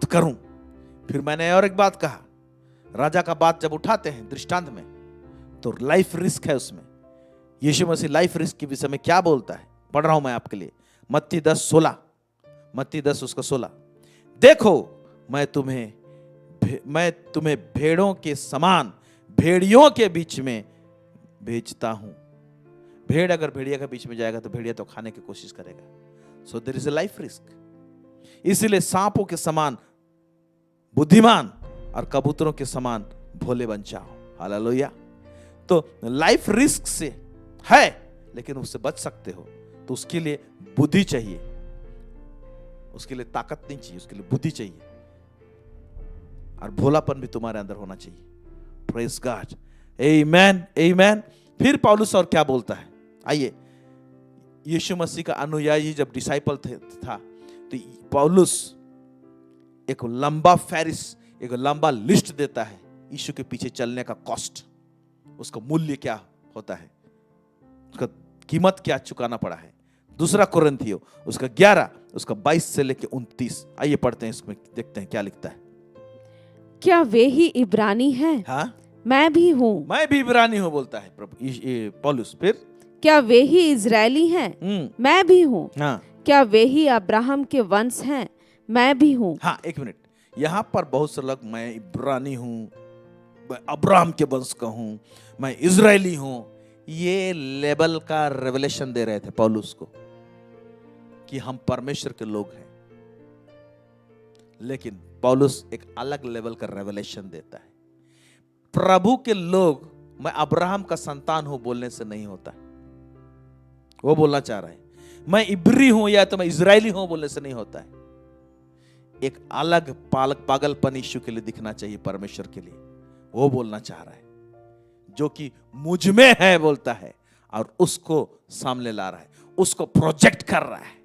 करूँ. फिर मैंने और एक बात कहा, राजा का बात जब उठाते हैं दृष्टांत में, तो लाइफ रिस्क है उसमें. यीशु मसीह लाइफ रिस्क के विषय में क्या बोलता है, पढ़ रहा हूं मैं आपके लिए. मत्ती 10 उसका 16. देखो मैं तुम्हें भेड़ों के समान भेड़ियों के बीच में भेजता हूं. भेड़ अगर भेड़िया के बीच में जाएगा तो भेड़िया तो खाने की कोशिश करेगा. So there is a life risk. इसलिए सांपों के समान बुद्धिमान और कबूतरों के समान भोले बन जाओ. हालेलुया. तो लाइफ रिस्क से है, लेकिन उससे बच सकते हो तो उसके लिए बुद्धि चाहिए, उसके लिए ताकत नहीं चाहिए, उसके लिए बुद्धि चाहिए, और भोलापन भी तुम्हारे अंदर होना चाहिए. Praise God. Amen, amen. फिर पौलुस और क्या बोलता है, आइए. यीशु मसीह का अनुयायी जब डिसाइपल था तो पौलुस एक लंबा लिस्ट देता है यीशु के पीछे चलने का कॉस्ट, उसका मूल्य क्या होता है, उसका कीमत क्या चुकाना पड़ा है. दूसरा कुरिन्थियों उसका 11 उसका 22 से लेके 29. आइए पढ़ते हैं, इसमें देखते हैं क्या लिखता है. क्या वे ही इब्रानी हैं? हाँ, मैं भी हूँ. मैं भी इब्रानी हूँ बोलता है पौलुस. फिर क्या वे ही इजरायली हैं? मैं भी हूँ. हाँ. क्या वे ही अब्राहम के वंश हैं? मैं भी हूँ. हाँ, एक मिनट. यहाँ पर बहुत से लोग मैं इब्रानी हूँ, मैं अब्राहम के वंश का हूँ, मैं इजरायली हूँ, ये लेवल का रेवलेशन दे रहे थे पौलुस को कि हम परमेश्वर के लोग हैं. लेकिन पौलुस एक अलग लेवल का रेवलेशन देता है. प्रभु के लोग मैं अब्राहम का संतान हूं बोलने से नहीं होता। वो बोलना चाह रहा है मैं इब्री हूं या तो मैं इजरायली हूं बोलने से नहीं होता है। एक अलग पागलपन यीशु के लिए दिखना चाहिए परमेश्वर के लिए, वो बोलना चाह रहा है। जो कि मुझ में है बोलता है और उसको सामने ला रहा है, उसको प्रोजेक्ट कर रहा है।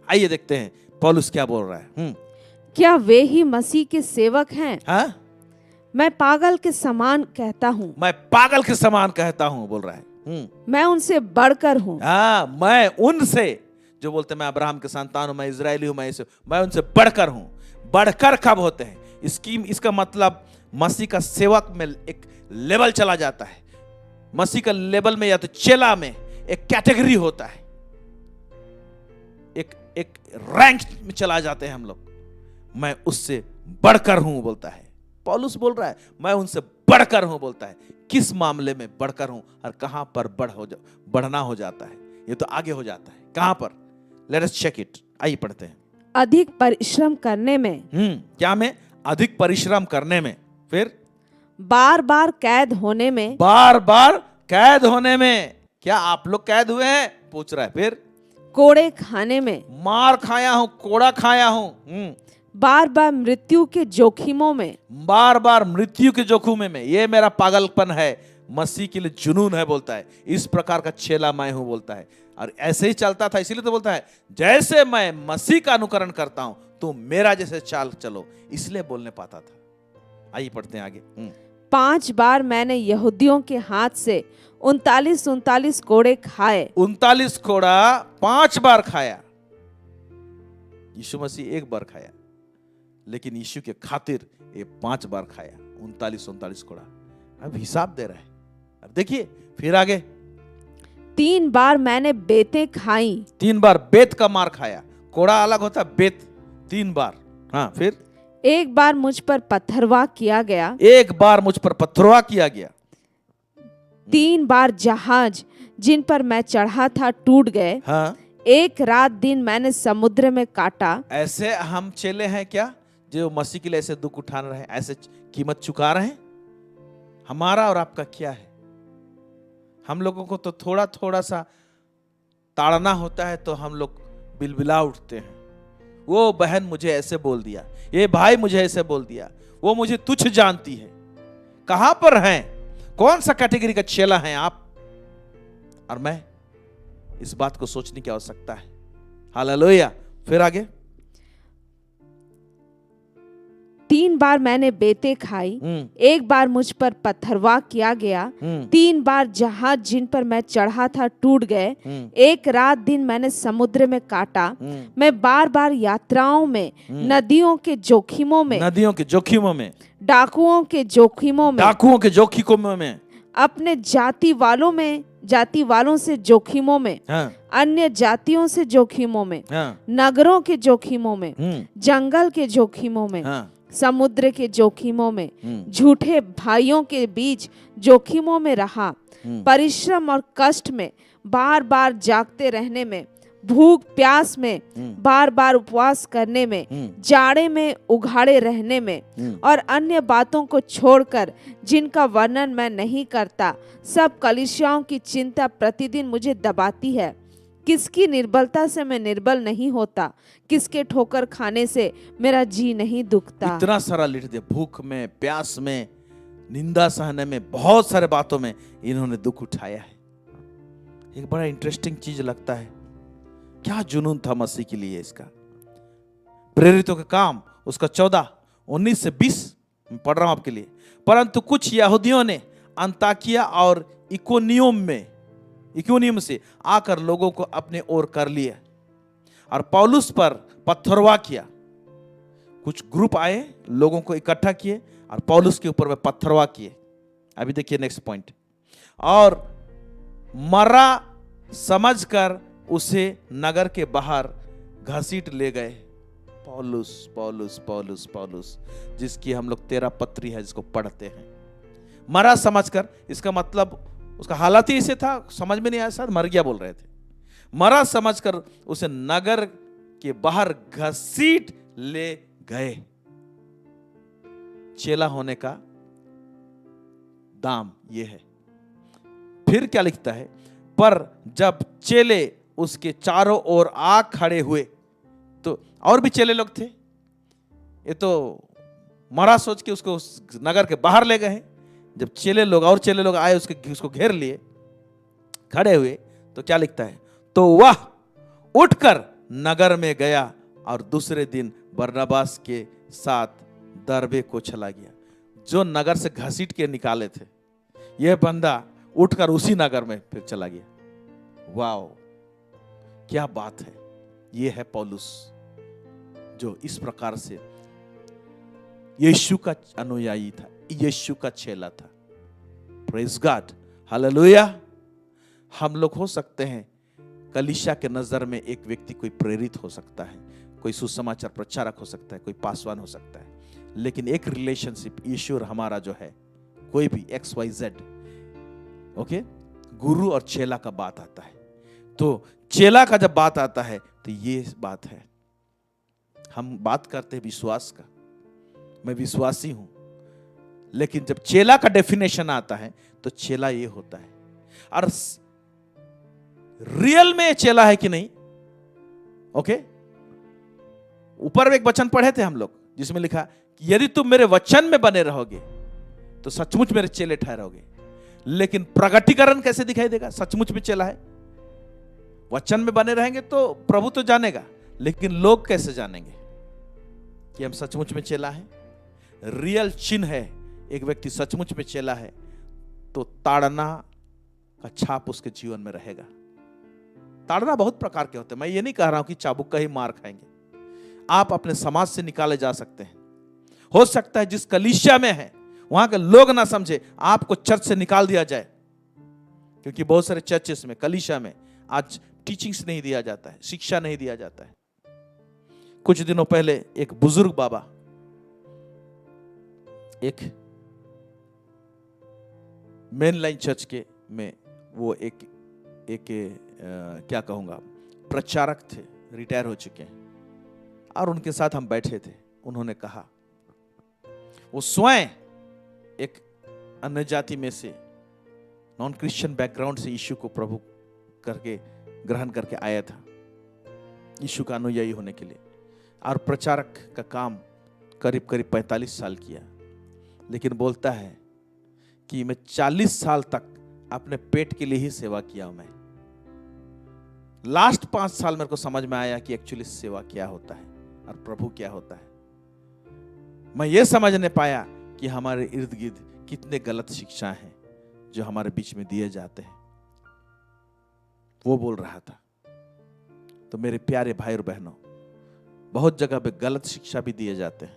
आइए देखते हैं पौलुस क्या बोल रहा है। क्या वे ही मसीह के सेवक हैं? हाँ? मैं पागल के समान कहता हूँ, मैं पागल के समान कहता हूं बोल रहा है। मैं उनसे बढ़कर हूँ। हाँ, मैं उनसे, जो बोलते हैं मैं अब्राहम के संतान हूं, मैं इजरायली हूं, मैं उनसे बढ़कर हूं। बढ़कर कब होते हैं? इसका मतलब मसीह का सेवक में एक लेवल चला जाता है। मसीह का लेवल में या तो चेला में एक कैटेगरी होता है, एक रैंक में चला जाते हैं हम लोग। मैं उससे बढ़कर हूं बोलता है पौलुस। बोल रहा है मैं उनसे बढ़कर हूं बोलता है। किस मामले में बढ़कर हूं और कहां पर बढ़ना हो जाता है? ये तो आगे हो जाता है। कहां पर? Let us check it. आइए पढ़ते हैं। अधिक परिश्रम करने में। क्या में? अधिक परिश्रम करने में। फिर बार बार कैद होने में। बार बार कैद होने में। क्या आप लोग कैद हुए हैं? पूछ रहा है। फिर कोड़े खाने में। मार खाया हूं, कोड़ा खाया हूं। बार बार मृत्यु के जोखिमों में। बार बार मृत्यु के जोखिमों में। ये मेरा पागलपन है, मसीह के लिए जुनून है बोलता है। इस प्रकार का चेला मैं हूं बोलता है। और ऐसे ही चलता था, इसीलिए तो बोलता है जैसे मैं मसीह का अनुकरण करता हूं तो मेरा जैसे चाल चलो, इसलिए बोलने पाता था। आइए पढ़ते हैं आगे। 5 बार मैंने यहूदियों के हाथ से 39 कोड़े खाए। 39 कोड़ा 5 बार खाया। यीशु मसीह 1 बार खाया, लेकिन यीशु के खातिर ये 5 बार खाया। 39 कोड़ा। अब हिसाब दे रहा है। अब देखिए फिर आगे। 3 बार मैंने बेतें खाई। 3 बार बेत का मार खाया। कोड़ा अलग होता, बेत 3 बार। हाँ, फिर 1 बार मुझ पर पत्थरवाह किया गया। 1 बार मुझ पर पत्थरवाह किया गया। 3 बार जहाज जिन पर मैं चढ़ा था टूट गए। हाँ, 1 रात दिन मैंने समुद्र में काटा। ऐसे हम चेले हैं क्या जो मसीह के लिए ऐसे दुख उठा रहे हैं, ऐसे कीमत चुका रहे हैं? हमारा और आपका क्या है? हम लोगों को तो थोड़ा थोड़ा सा ताड़ना होता है तो हम लोग बिलबिला उठते हैं। वो बहन मुझे ऐसे बोल दिया, ये भाई मुझे ऐसे बोल दिया, वो मुझे तुच्छ जानती है। कहां पर हैं? कौन सा कैटेगरी का चेला हैं आप और मैं? इस बात को सोचने की आवश्यकता है। हालेलुया। फिर आगे। 3 बार मैंने बेतें खाई। 1 बार मुझ पर पत्थरवाह किया गया। 3 बार जहाज जिन पर मैं चढ़ा था टूट गए। 1 रात दिन मैंने समुद्र में काटा। मैं बार बार यात्राओं में, नदियों के जोखिमों में, डाकुओं के जोखिमों में, अपने जाति वालों से जोखिमों में, अन्य जातियों से जोखिमों में, नगरों के जोखिमों में, जंगल के जोखिमों में, समुद्र के जोखिमों में, झूठे भाइयों के बीच जोखिमों में रहा। परिश्रम और कष्ट में, बार बार जागते रहने में, भूख प्यास में, बार बार उपवास करने में, जाड़े में उघाड़े रहने में, और अन्य बातों को छोड़कर जिनका वर्णन मैं नहीं करता, सब कलीसियाओं की चिंता प्रतिदिन मुझे दबाती है। किसकी निर्बलता से मैं निर्बल नहीं होता, किसके ठोकर खाने से मेरा जी नहीं दुखता। इतना सारा लिख दिया। भूख में, प्यास में, निंदा सहने में, बहुत सारे बातों में इन्होंने दुख उठाया है। एक बड़ा इंटरेस्टिंग चीज लगता है, क्या जुनून था मसीह के लिए इसका। प्रेरितों के काम उसका 14:19 से 20 पढ़ रहा हूं आपके लिए। परंतु कुछ यहूदियों ने अंताकिया और इकोनियम से आकर लोगों को अपने ओर कर लिया और पौलुस पर पत्थरवाह किया। कुछ ग्रुप आए, लोगों को इकट्ठा किए और पौलुस के ऊपर में पत्थरवाह किए। अभी देखिए नेक्स्ट पॉइंट। और मरा समझकर उसे नगर के बाहर घसीट ले गए। पौलुस पौलुस पौलुस पौलुस, जिसकी हम लोग 13 पत्री है जिसको पढ़ते हैं। मरा समझकर, इसका मतलब उसका हालात ही इसे था, समझ में नहीं आया, शायद मर गया बोल रहे थे। मरा समझकर उसे नगर के बाहर घसीट ले गए। चेला होने का दाम ये है। फिर क्या लिखता है, पर जब चेले उसके चारों ओर आ खड़े हुए, तो और भी चेले लोग थे, ये तो मरा सोच के उसको उस नगर के बाहर ले गए। जब चेले लोग और चेले लोग आए, उसको घेर लिए, खड़े हुए, तो क्या लिखता है, तो वह उठकर नगर में गया और दूसरे दिन बरनबास के साथ दरबे को चला गया। जो नगर से घसीट के निकाले थे, यह बंदा उठकर उसी नगर में फिर चला गया। वाओ, क्या बात है। यह है पौलुस, जो इस प्रकार से यीशु का अनुयायी था, यीशु का चेला था। Praise God, hallelujah. हम लोग हो सकते हैं, कलीसिया के नजर में एक व्यक्ति कोई प्रेरित हो सकता है, कोई सुसमाचार प्रचारक हो सकता है, कोई पासवान हो सकता है, लेकिन एक रिलेशनशिप यीशु और हमारा जो है, कोई भी XYZ, ओके, गुरु और चेला का बात आता है। तो चेला का जब बात आता है तो ये बात है। हम बात करते हैं विश्वास का, मैं विश्वासी हूं, लेकिन जब चेला का डेफिनेशन आता है तो चेला ये होता है। और रियल में चेला है कि नहीं? ओके, ऊपर एक वचन पढ़े थे हम लोग, जिसमें लिखा कि यदि तुम मेरे वचन में बने रहोगे तो सचमुच मेरे चेले ठहरोगे। लेकिन प्रगटीकरण कैसे दिखाई देगा? सचमुच में चेला है। वचन में बने रहेंगे तो प्रभु तो जानेगा, लेकिन लोग कैसे जानेंगे कि हम सचमुच में चेला है? रियल चिन्ह है, एक व्यक्ति सचमुच में चेला है तो ताड़ना का छाप उसके जीवन में रहेगा। ताड़ना बहुत प्रकार के होते हैं, मैं ये नहीं कह रहा हूं कि चाबुक का ही मार खाएंगे। आप अपने समाज से निकाले जा सकते हैं। हो सकता है जिस कलीसिया में है वहां के लोग ना समझे, आपको चर्च से निकाल दिया जाए, क्योंकि बहुत सारे चर्चेस में, कलीसिया में आज टीचिंग्स नहीं दिया जाता है, शिक्षा नहीं दिया जाता है। कुछ दिनों पहले एक बुजुर्ग बाबा, एक मेन लाइन चर्च के में, वो एक क्या कहूंगा, प्रचारक थे, रिटायर हो चुके हैं, और उनके साथ हम बैठे थे। उन्होंने कहा, वो स्वयं एक अन्य जाति में से, नॉन क्रिश्चियन बैकग्राउंड से यीशु को प्रभु करके ग्रहण करके आया था, यीशु का अनुयायी होने के लिए, और प्रचारक का काम करीब 45 साल किया। लेकिन बोलता है कि मैं 40 साल तक अपने पेट के लिए ही सेवा किया। मैं लास्ट 5 साल मेरे को समझ में आया कि एक्चुअली सेवा क्या होता है और प्रभु क्या होता है। मैं ये समझने पाया कि हमारे इर्द गिर्द कितने गलत शिक्षा हैं जो हमारे बीच में दिए जाते हैं। वो बोल रहा था। तो मेरे प्यारे भाई और बहनों, बहुत जगह पे गलत शिक्षा भी दिए जाते हैं,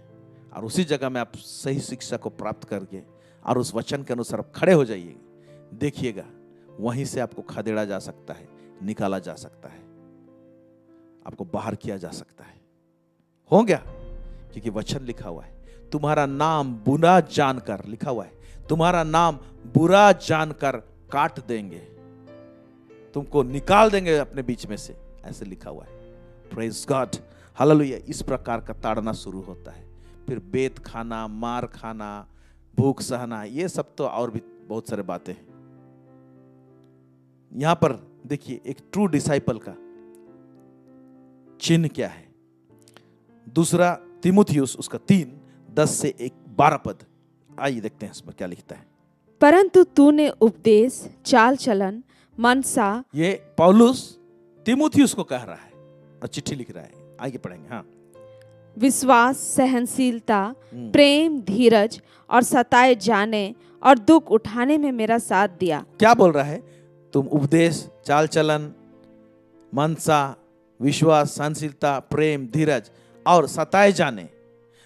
और उसी जगह में आप सही शिक्षा को प्राप्त करके और उस वचन के अनुसार आप खड़े हो जाइए, देखिएगा वहीं से आपको खदेड़ा जा सकता है, निकाला जा सकता है, आपको बाहर किया जा सकता है। हो गया? क्योंकि वचन लिखा हुआ है, तुम्हारा नाम बुरा जानकर, लिखा हुआ है, तुम्हारा नाम बुरा जानकर काट देंगे, तुमको निकाल देंगे अपने बीच में से, ऐसे लिखा हुआ है। Praise God, hallelujah. इस प्रकार का ताड़ना शुरू होता है। फिर बेत खाना, मार खाना, भूख सहना, ये सब तो और भी बहुत सारे बातें हैं। यहां पर देखिए एक ट्रू डिसाइपल का चिन्ह क्या है। दूसरा तीमुथियुस उसका 3:10 से 12 पद, आइए देखते हैं इसमें क्या लिखता है। परंतु तूने उपदेश, चाल चलन, मनसा, ये पौलुस तीमुथियुस को कह रहा है और चिट्ठी लिख रहा है। आगे पढ़ेंगे। हाँ, विश्वास, सहनशीलता, प्रेम, धीरज और सताए जाने और दुख उठाने में मेरा साथ दिया। क्या बोल रहा है? तुम उपदेश, चाल चलन, मनसा, विश्वास, सहनशीलता, प्रेम, धीरज और सताए जाने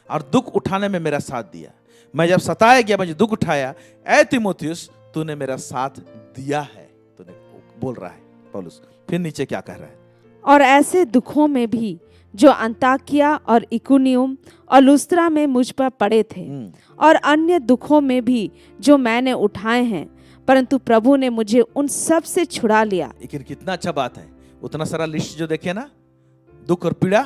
और दुख उठाने में मेरा साथ दिया। मैं जब सताया गया, मुझे दुख उठाया, ऐ तीमुथियुस तूने मेरा साथ दिया है, तूने बोल रहा है पौलुस। फिर नीचे क्या कह रहा है? और ऐसे दुखों में भी जो अंताकिया और इकुनियुम और लुस्त्रा में मुझ पर पड़े थे, और अन्य दुखों में भी जो मैंने उठाए हैं, परंतु प्रभु ने मुझे उन सब से छुड़ा लिया। लेकिन कितना अच्छा बात है, उतना सारा लिस्ट जो देखे ना, दुख और पीड़ा,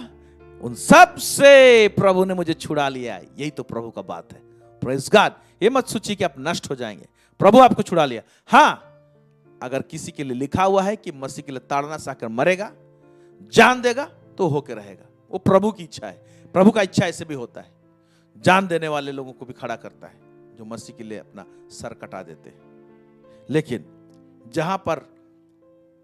उन सब से प्रभु ने मुझे छुड़ा लिया है। यही तो प्रभु का बात है। Praise God. ये मत सोचिए कि आप नष्ट हो जाएंगे, प्रभु आपको छुड़ा लिया। हाँ, अगर किसी के लिए लिखा हुआ है कि मसीह के लिए ताड़ना सहकर मरेगा, जान देगा, तो होके रहेगा। वो प्रभु की इच्छा है। प्रभु का इच्छा ऐसे भी होता है, जान देने वाले लोगों को भी खड़ा करता है, जो मसीह के लिए अपना सर कटा देते हैं। लेकिन जहां पर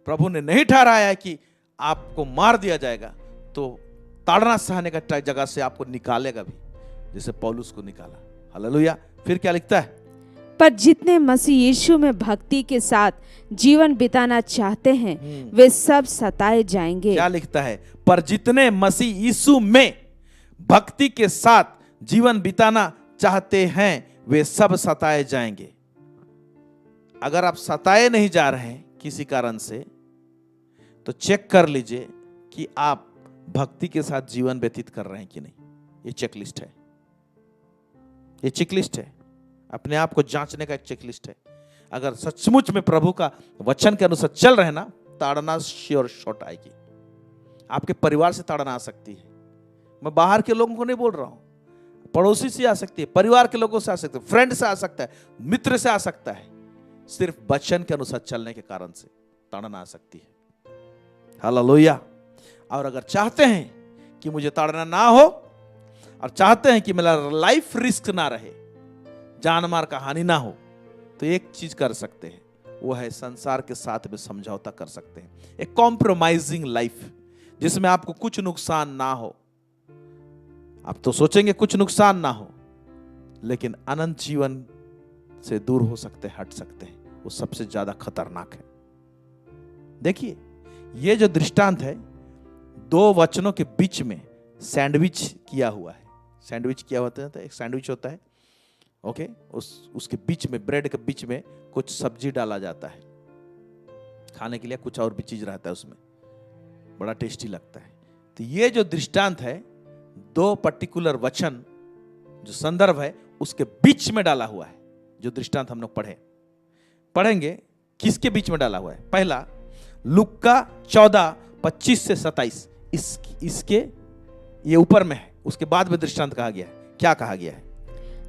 प्रभु ने नहीं ठहराया है कि आपको मार दिया जाएगा, तो ताड़ना सहने का जगह से आपको निकालेगा भी, जैसे पौलुस को निकाला। हालेलुया। फिर क्या लिखता है? पर जितने मसीह यीशु में भक्ति के साथ जीवन बिताना चाहते हैं वे सब सताए जाएंगे। क्या लिखता है? पर जितने मसीह यीशु में भक्ति के साथ जीवन बिताना चाहते हैं वे सब सताए जाएंगे। अगर आप सताए नहीं जा रहे हैं किसी कारण से, तो चेक कर लीजिए कि आप भक्ति के साथ जीवन व्यतीत कर रहे हैं कि नहीं। ये चेकलिस्ट है, ये चेकलिस्ट है, अपने आप को जांचने का एक चेकलिस्ट है। अगर सचमुच में प्रभु का वचन के अनुसार चल रहे हैं ना, ताड़ना श्योर शॉट आएगी। आपके परिवार से ताड़ना आ सकती है। मैं बाहर के लोगों को नहीं बोल रहा हूं, पड़ोसी से आ सकती है, परिवार के लोगों से आ सकती है, फ्रेंड से आ सकता है, मित्र से आ सकता है। सिर्फ वचन के अनुसार चलने के कारण से ताड़ना आ सकती है। हालेलुया। और अगर चाहते हैं कि मुझे ताड़ना ना हो और चाहते हैं कि मेरा लाइफ रिस्क ना रहे, जान मार का हानि ना हो, तो एक चीज कर सकते हैं, वो है संसार के साथ में समझौता कर सकते हैं। एक कॉम्प्रोमाइजिंग लाइफ, जिसमें आपको कुछ नुकसान ना हो। आप तो सोचेंगे कुछ नुकसान ना हो, लेकिन अनंत जीवन से दूर हो सकते हैं, हट सकते हैं। वो सबसे ज्यादा खतरनाक है। देखिए, ये जो दृष्टांत है, दो वचनों के बीच में सैंडविच किया हुआ है। सैंडविच किया होता है, एक सैंडविच होता है, ओके, उसके बीच में, ब्रेड के बीच में कुछ सब्जी डाला जाता है, खाने के लिए कुछ और भी चीज रहता है उसमें, बड़ा टेस्टी लगता है। तो ये जो दृष्टांत है, दो पर्टिकुलर वचन जो संदर्भ है उसके बीच में डाला हुआ है। जो दृष्टांत हम लोग पढ़ेंगे, किसके बीच में डाला हुआ है? पहला लूका 14:25 से 27, इसके ये ऊपर में है। उसके बाद में दृष्टांत कहा गया है। क्या कहा गया है?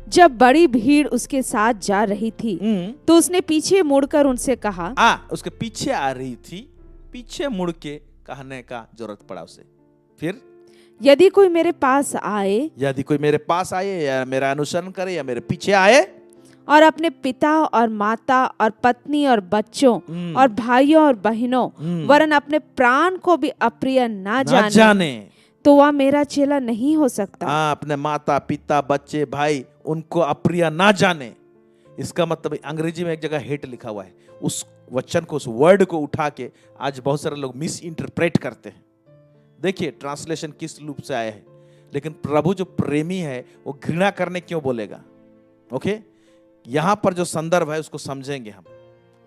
जब बड़ी भीड़ उसके साथ जा रही थी तो उसने पीछे मुड़कर उनसे कहा। उसके पीछे आ रही थी, पीछे मुड़ के कहने का जरूरत पड़ा उसे। फिर यदि कोई मेरे पास आए या मेरा अनुसरण करे या मेरे पीछे आए और अपने पिता और माता और पत्नी और बच्चों और भाइयों और बहनों वरन अपने प्राण को भी अप्रिय ना जाने तो वह मेरा चेला नहीं हो सकता। अपने माता पिता बच्चे भाई उनको अप्रिय ना जाने, इसका मतलब अंग्रेजी में एक जगह हेट लिखा हुआ है। उस वचन को, उस वर्ड को उठा के आज बहुत सारे लोग मिस इंटरप्रेट करते हैं। देखिए ट्रांसलेशन किस रूप से आया है, लेकिन प्रभु जो प्रेमी है वो घृणा करने क्यों बोलेगा? ओके, यहां पर जो संदर्भ है उसको समझेंगे हम।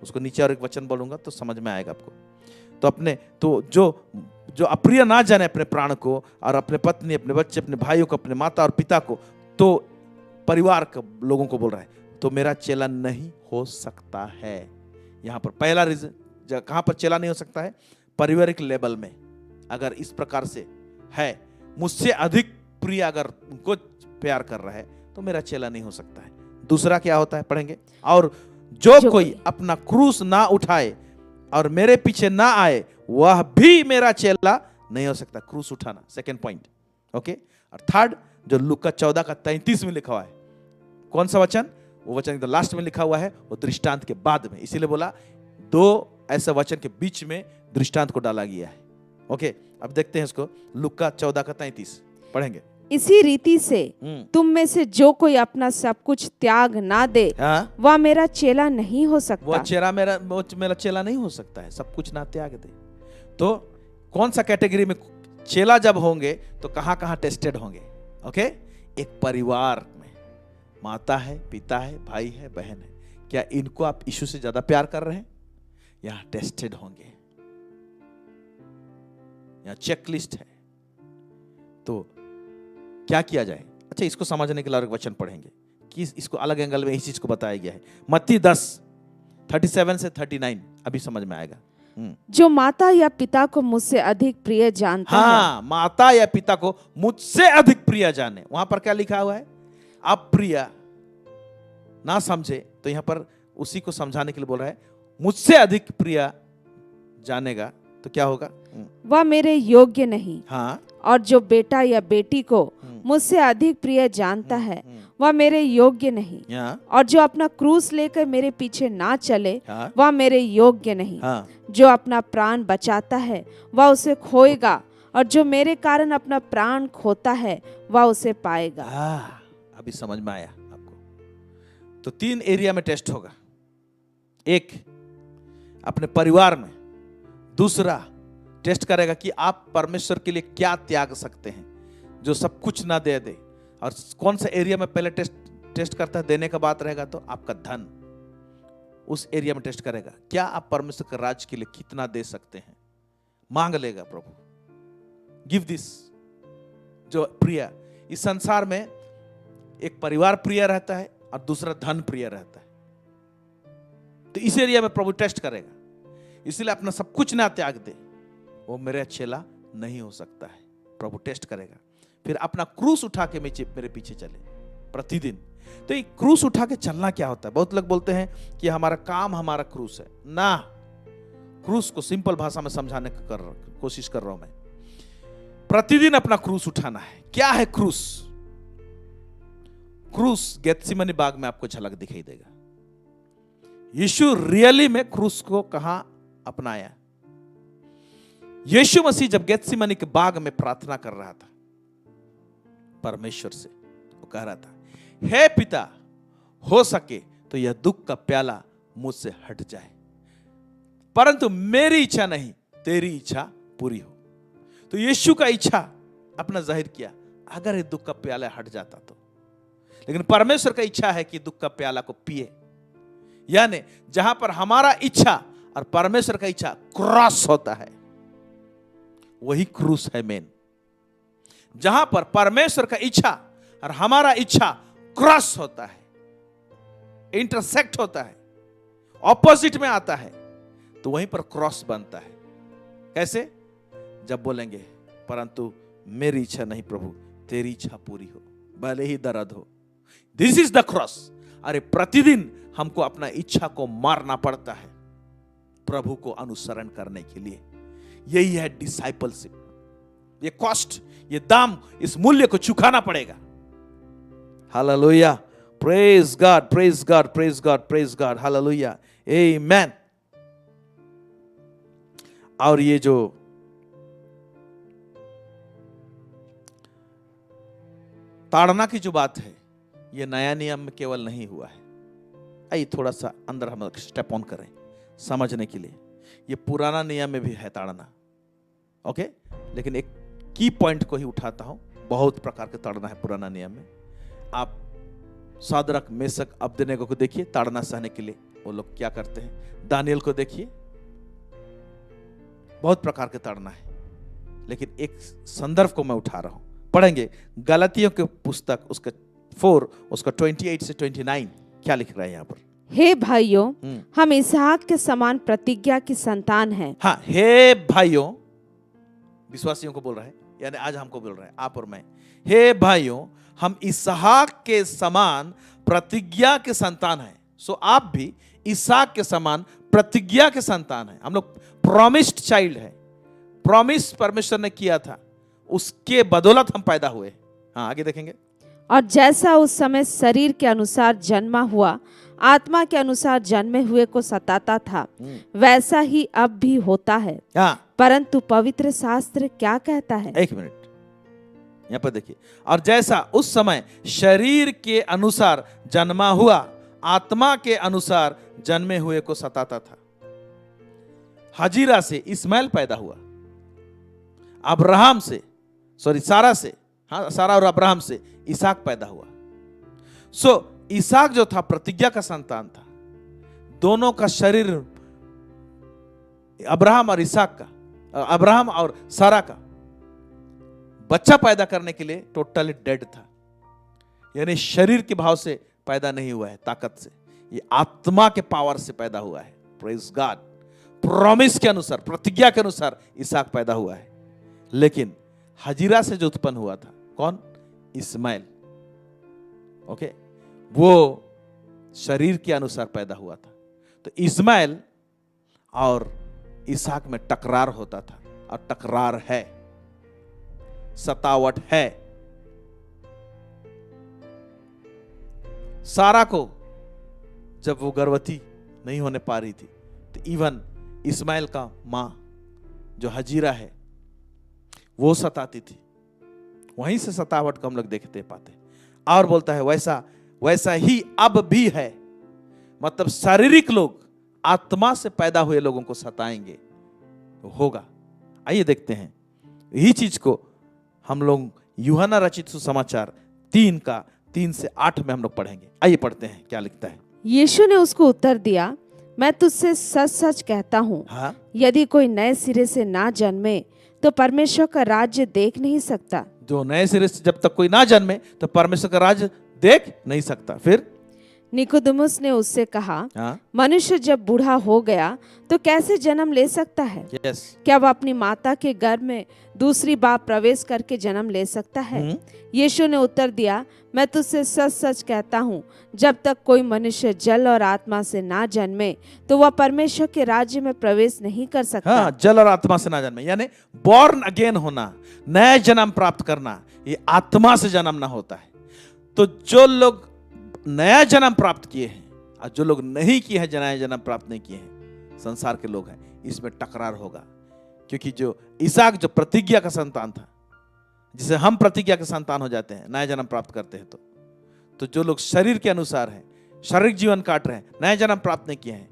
उसको नीचे और एक वचन बोलूंगा तो समझ में आएगा आपको। तो जो अप्रिय ना जाने अपने प्राण को और अपने पत्नी, अपने बच्चे, अपने भाइयों को, अपने माता और पिता को, तो परिवार के लोगों को बोल रहा है, तो मेरा चेला नहीं हो सकता है। यहां पर पहला रीजन, कहां पर चेला नहीं हो सकता है? पारिवारिक लेवल में अगर इस प्रकार से है, मुझसे अधिक प्रिय अगर उनको प्यार कर रहा है, तो मेरा चेला नहीं हो सकता है। दूसरा क्या होता है, पढ़ेंगे। और जो कोई अपना क्रूस ना उठाए और मेरे पीछे ना आए, वह भी मेरा चेला नहीं हो सकता। क्रूस उठाना, सेकंड पॉइंट, ओके। और थर्ड, जो लूका 14:33 में लिखा हुआ है, कौन सा वचन? वो वचन एकदम लास्ट में लिखा हुआ है, वो दृष्टांत के बाद में, इसीलिए बोला दो ऐसे वचन के बीच में दृष्टांत को डाला गया है। ओके, अब देखते हैं इसको। लूका 14:33 पढ़ेंगे। इसी रीति से तुम में से जो कोई अपना सब कुछ त्याग ना दे, वह मेरा चेला नहीं हो सकता। वो मेरा चेला नहीं हो सकता है, सब कुछ ना त्याग दे। तो कौन सा कैटेगरी में चेला जब होंगे तो कहां कहां टेस्टेड होंगे? ओके, एक परिवार में माता है, पिता है, भाई है, बहन है, क्या इनको आप यीशु से ज्यादा प्यार कर रहे हैं? यहां टेस्टेड होंगे, यहां चेकलिस्ट है। तो क्या किया जाए? अच्छा, इसको समझने के लिए एक वचन पढ़ेंगे कि इसको अलग एंगल में इस चीज को बताया गया है। मत्ती 10:37 से 39 अभी समझ में आएगा। जो माता या पिता को मुझसे अधिक प्रिय जानता है, माता या पिता को मुझसे अधिक प्रिय जाने। वहां पर क्या लिखा हुआ है? अप्रिय ना समझे तो यहां पर उसी को समझाने के लिए बोल रहा है, मुझसे अधिक प्रिय जानेगा तो क्या होगा? वह मेरे योग्य नहीं, हाँ, और जो बेटा या बेटी को मुझसे अधिक प्रिय जानता है वह मेरे योग्य नहीं, यहाँ, और जो अपना क्रूस लेकर मेरे पीछे ना चले हाँ, वह मेरे योग्य नहीं। हाँ, जो अपना प्राण बचाता है वह उसे खोएगा, और जो मेरे कारण अपना प्राण खोता है वह उसे पाएगा। अभी समझ में आया आपको? तो 3 एरिया में टेस्ट होगा। एक, अपने परिवार में। दूसरा, टेस्ट करेगा कि आप परमेश्वर के लिए क्या त्याग सकते हैं जो सब कुछ ना दे दे। और कौन सा एरिया में पहले टेस्ट करता है? देने का बात रहेगा तो आपका धन, उस एरिया में टेस्ट करेगा। क्या आप परमेश्वर के राज के लिए कितना दे सकते हैं? मांग लेगा प्रभु, गिव दिस। जो प्रिय, इस संसार में एक परिवार प्रिय रहता है और दूसरा धन प्रिय रहता है। तो इस एरिया में प्रभु टेस्ट करेगा। इसलिए अपना सब कुछ ना त्याग दे, वो मेरे चेला नहीं हो सकता है। प्रभु टेस्ट करेगा। फिर अपना क्रूस उठा के मेरे पीछे चले प्रतिदिन। तो ये क्रूस उठा के चलना क्या होता है? बहुत लोग बोलते हैं कि हमारा काम हमारा क्रूस है ना। क्रूस को सिंपल भाषा में समझाने की कोशिश कर रहा हूं मैं। प्रतिदिन अपना क्रूस उठाना है। क्या है क्रूस? क्रूस गेत्सेमनी बाग में आपको झलक दिखाई देगा। यीशु रियली में क्रूस को कहां अपनाया? यीशु मसीह जब गेत्सेमनी के बाग में प्रार्थना कर रहा था परमेश्वर से, वो कह रहा था, हे पिता, हो सके तो यह दुख का प्याला मुझसे हट जाए, परंतु मेरी इच्छा नहीं तेरी इच्छा पूरी हो। तो यीशु का इच्छा अपना जाहिर किया, अगर ये दुख का प्याला हट जाता तो। लेकिन परमेश्वर का इच्छा है कि दुख का प्याला को पिए। यानी जहां पर हमारा इच्छा और परमेश्वर का इच्छा क्रॉस होता है, वही क्रूस है मेन। जहां पर परमेश्वर का इच्छा और हमारा इच्छा क्रॉस होता है, इंटरसेक्ट होता है, ऑपोजिट में आता है, तो वहीं पर क्रॉस बनता है। कैसे? जब बोलेंगे, परंतु मेरी इच्छा नहीं प्रभु, तेरी इच्छा पूरी हो, भले ही दर्द हो। This is the cross. अरे प्रतिदिन हमको अपना इच्छा को मारना पड़ता है प्रभु को अनुसरण करने के लिए। यही है डिसाइपलशिप। ये कॉस्ट, ये दाम, इस मूल्य को चुकाना पड़ेगा। Hallelujah, praise God, praise God, praise God, praise God, hallelujah, amen. और ये जो ताड़ना की जो बात है, ये नया नियम में केवल नहीं हुआ है। आइए थोड़ा सा अंदर हम स्टेप ऑन करें समझने के लिए। ये पुराना नियम में भी है ताड़ना, ओके। लेकिन एक की पॉइंट को ही उठाता हूं। बहुत प्रकार के ताड़ना है पुराना नियम में। आप सादरक, मेशक, अबेदनेगो को देखिए, ताड़ना सहने के लिए वो लोग क्या करते हैं। दानियल को देखिए, बहुत प्रकार के ताड़ना है। लेकिन एक संदर्भ को मैं उठा रहा हूं, पढ़ेंगे गलातियों के पुस्तक उसका 4 उसका 28 से 29 क्या लिख रहा है यहाँ पर। हे भाइयों, हम इसहाक के समान प्रतिज्ञा की संतान हैं। हाँ, हे भाइयों, विश्वासियों को बोल रहा है, यानी आज हमको बोल रहा है, आप और मैं। हे भाइयों, हम इसहाक के समान प्रतिज्ञा के संतान हैं। सो आप भी इसहाक के समान प्रतिज्ञा के संतान हैं। हम लोग प्रॉमिस्ड चाइल्ड है। प्रॉमिस परमेश्वर ने किया था, उसके बदौलत हम पैदा हुए। हाँ, आगे देखेंगे। और जैसा उस समय शरीर के अनुसार जन्मा हुआ आत्मा के अनुसार जन्मे हुए को सताता था, वैसा ही अब भी होता है। हाँ, परंतु पवित्र शास्त्र क्या कहता है? एक मिनट यहां पर देखिए। और जैसा उस समय शरीर के अनुसार जन्मा हुआ आत्मा के अनुसार जन्मे हुए को सताता था। हजीरा से इस्माइल पैदा हुआ, अब्राहम से, सारा से, हाँ, सारा और अब्राहम से इसहाक पैदा हुआ। सो इसहाक जो था प्रतिज्ञा का संतान था। दोनों का शरीर, अब्राहम और इसहाक का, अब्राहम और सारा का बच्चा पैदा करने के लिए टोटली डेड था। यानी शरीर के भाव से पैदा नहीं हुआ है, ताकत से, ये आत्मा के पावर से पैदा हुआ है। Praise God. प्रॉमिस के अनुसार, प्रतिज्ञा के अनुसार इसहाक पैदा हुआ है। लेकिन हजीरा से जो उत्पन्न हुआ था, कौन? इस्माइल। ओके, वो शरीर के अनुसार पैदा हुआ था। तो इस्माइल और इसहाक में टकरार होता था, और टकरार है, सतावट है। सारा को जब वो गर्भवती नहीं होने पा रही थी, तो इवन इस्माइल का मां जो हजीरा है वो सताती थी। वहीं से सतावट को हम लोग देखते पाते। और बोलता है वैसा ही अब भी है, मतलब शारीरिक लोग आत्मा से पैदा हुए लोगों को सताएंगे, होगा। आइए देखते हैं यही चीज को हम लोग यूहन्ना रचित सुसमाचार 3 से 8 में हम लोग पढ़ेंगे। आइए पढ़ते हैं क्या लिखता है। यीशु ने उसको उत्तर दिया, मैं तुझसे सच सच कहता हूँ, हाँ, यदि कोई नए सिरे से ना जन्मे तो परमेश्वर का राज्य देख नहीं सकता। जो नए सिरे से जब तक कोई ना जन्मे तो परमेश्वर का राज्य देख नहीं सकता। फिर निकोदेमुस ने उससे कहा, हाँ, मनुष्य जब बूढ़ा हो गया तो कैसे जन्म ले सकता है? यस, क्या वह अपनी माता के गर्भ में दूसरी बार प्रवेश करके जन्म ले सकता है? यीशु ने उत्तर दिया, मैं तुझसे सच सच कहता हूँ, जब तक कोई मनुष्य जल और आत्मा से ना जन्मे तो वह परमेश्वर के राज्य में प्रवेश नहीं कर सकता। हाँ, जल और आत्मा से ना जन्मे, यानी बॉर्न अगेन होना, नया जन्म प्राप्त करना, ये आत्मा से जन्म ना होता है। तो जो लोग नया जन्म प्राप्त किए हैं और जो लोग नहीं किए हैं, नया जन्म प्राप्त नहीं किए हैं, संसार के लोग हैं, इसमें टकरार होगा। क्योंकि जो इसहाक जो प्रतिज्ञा का संतान था, जिसे हम प्रतिज्ञा के संतान हो जाते हैं, नया जन्म प्राप्त करते हैं, तो जो लोग शरीर के अनुसार हैं, शारीरिक जीवन काट रहे हैं, नया जन्म प्राप्त नहीं किए हैं,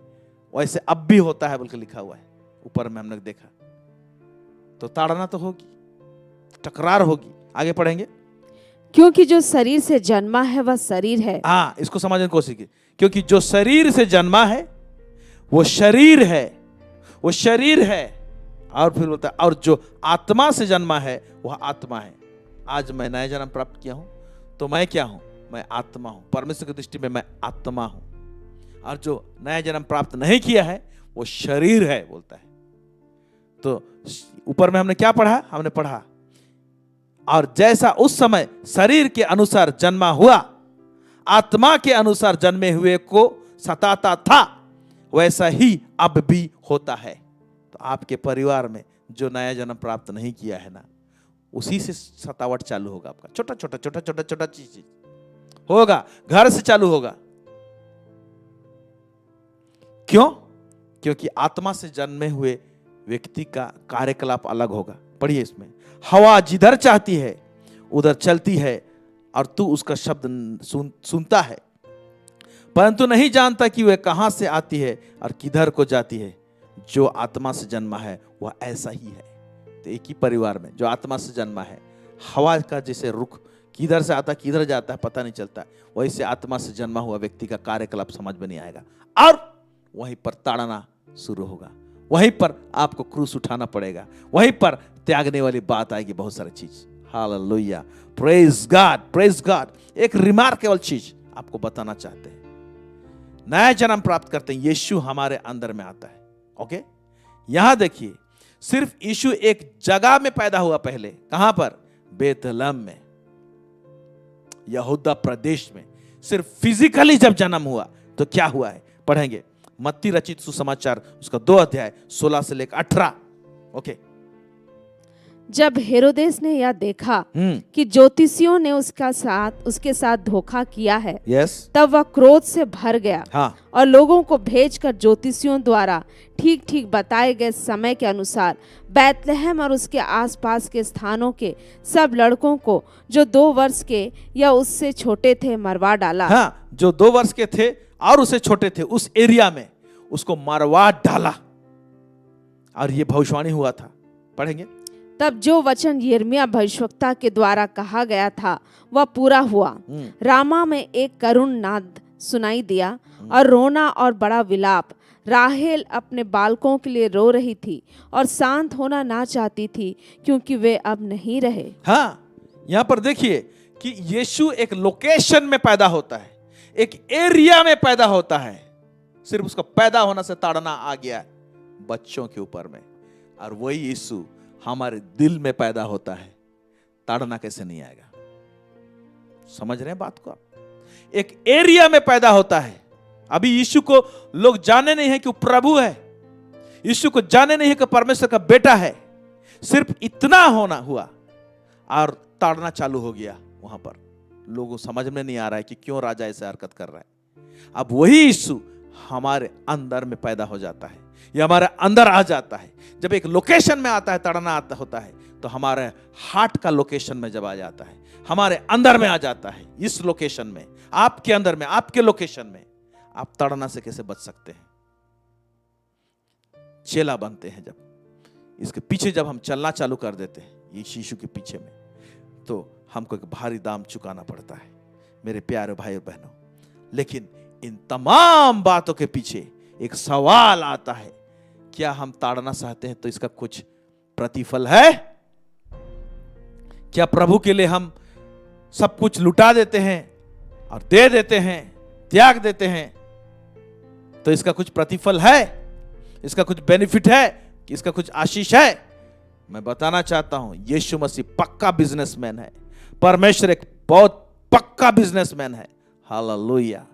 वैसे अब भी होता है बोल के लिखा हुआ है ऊपर में हमने देखा। तो ताड़ना तो होगी, टकरार होगी। आगे पढ़ेंगे। क्योंकि जो शरीर से जन्मा है वह शरीर है। हाँ, इसको समझने की कोशिश की। क्योंकि जो शरीर से जन्मा है वो शरीर है, वो शरीर है। और फिर बोलता है, और जो आत्मा से जन्मा है वह आत्मा है। आज मैं नया जन्म प्राप्त किया हूं तो मैं क्या हूं? मैं आत्मा हूं। परमेश्वर की दृष्टि में मैं आत्मा हूं। और जो नया जन्म प्राप्त नहीं किया है वो शरीर है बोलता है। तो ऊपर में हमने क्या पढ़ा? हमने पढ़ा, और जैसा उस समय शरीर के अनुसार जन्मा हुआ, आत्मा के अनुसार जन्मे हुए को सताता था, वैसा ही अब भी होता है। तो आपके परिवार में जो नया जन्म प्राप्त नहीं किया है ना, उसी से सतावट चालू होगा। आपका छोटा चीज होगा, घर से चालू होगा। क्यों? क्योंकि आत्मा से जन्मे हुए व्यक्ति का कार्यकलाप अलग होगा। पढ़िए इसमें, हवा जिधर चाहती है उधर चलती है, और तू उसका शब्द सुनता है, परंतु नहीं जानता कि वह कहां से आती है और किधर को जाती है। जो आत्मा से जन्मा है वह ऐसा ही है। तो एक ही परिवार में जो आत्मा से जन्मा है, हवा का जैसे रुख किधर से आता किधर जाता है पता नहीं चलता, वैसे आत्मा से जन्मा हुआ व्यक्ति का कार्यकलाप समझ में नहीं आएगा, और वहीं पर ताड़ना शुरू होगा। वहीं पर आपको क्रूस उठाना पड़ेगा, वहीं पर त्यागने वाली बात आएगी, बहुत सारी चीज। Hallelujah, praise God, praise God. एक रिमार्केबल चीज आपको बताना चाहते हैं। नया जन्म प्राप्त करते हैं, यीशु हमारे अंदर में आता है। ओके, यहां देखिए, सिर्फ यीशु एक जगह में पैदा हुआ पहले। कहां पर? बेतलहम में, यहूदा प्रदेश में। सिर्फ फिजिकली जब जन्म हुआ तो क्या हुआ है पढ़ेंगे। मत्ती रचित सुसमाचार उसका 2 अध्याय 16 से लेकर 18। ओके, जब हेरोदेस ने यह देखा कि ज्योतिषियों ने उसके साथ धोखा किया है, यस, तब वह क्रोध से भर गया। हाँ, और लोगों को भेजकर ज्योतिषियों द्वारा ठीक ठीक बताए गए समय के अनुसार बैतलहम और उसके आसपास के स्थानों के सब लड़कों को जो 2 वर्ष के या उससे छोटे थे मरवा डाला। हाँ, जो 2 वर्ष के थे और उससे छोटे थे, उस एरिया में उसको मरवा डाला। और ये भविष्यवाणी हुआ था। पढ़ेंगे। तब जो वचन यिर्मयाह भविष्यवक्ता के द्वारा कहा गया था वह पूरा हुआ। रामा में एक करुण नाद सुनाई दिया और रोना और बड़ा विलाप। राहेल अपने बालकों के लिए रो रही थी और शांत होना ना चाहती थी, क्योंकि वे अब नहीं रहे। हाँ, यहां पर देखिए कि यीशु एक लोकेशन में पैदा होता है, एक एरिया में पैदा होता है। सिर्फ उसका पैदा होना से ताड़ना आ गया बच्चों के ऊपर में, और वही यीशु हमारे दिल में पैदा होता है, ताड़ना कैसे नहीं आएगा? समझ रहे हैं बात को आप? एक एरिया में पैदा होता है अभी यीशु को लोग जाने नहीं है कि वो प्रभु है, यीशु को जाने नहीं है कि परमेश्वर का बेटा है। सिर्फ इतना होना हुआ और ताड़ना चालू हो गया। वहां पर लोगों को समझ में नहीं आ रहा है कि क्यों राजा ऐसे हरकत कर रहा है। अब वही यीशु हमारे अंदर में पैदा हो जाता है, ये हमारे अंदर आ जाता है। जब एक लोकेशन में आता है, ताड़ना आता होता है, तो हमारे हार्ट का लोकेशन में जब आ जाता है, हमारे अंदर में आ जाता है, इस लोकेशन में, आपके अंदर में, आपके लोकेशन में, आप ताड़ना से कैसे बच सकते हैं? चेला बनते हैं जब, इसके पीछे जब हम चलना चालू कर देते हैं, ये यीशु के पीछे में, तो हमको एक भारी दाम चुकाना पड़ता है मेरे प्यारे भाई और बहनों। लेकिन इन तमाम बातों के पीछे एक सवाल आता है, क्या हम ताड़ना चाहते हैं तो इसका कुछ प्रतिफल है? क्या प्रभु के लिए हम सब कुछ लुटा देते हैं और दे देते हैं, त्याग देते हैं, तो इसका कुछ प्रतिफल है? इसका कुछ बेनिफिट है कि इसका कुछ आशीष है? मैं बताना चाहता हूं, यीशु मसीह पक्का बिजनेसमैन है। परमेश्वर एक बहुत पक्का बिजनेसमैन है। हालेलुया।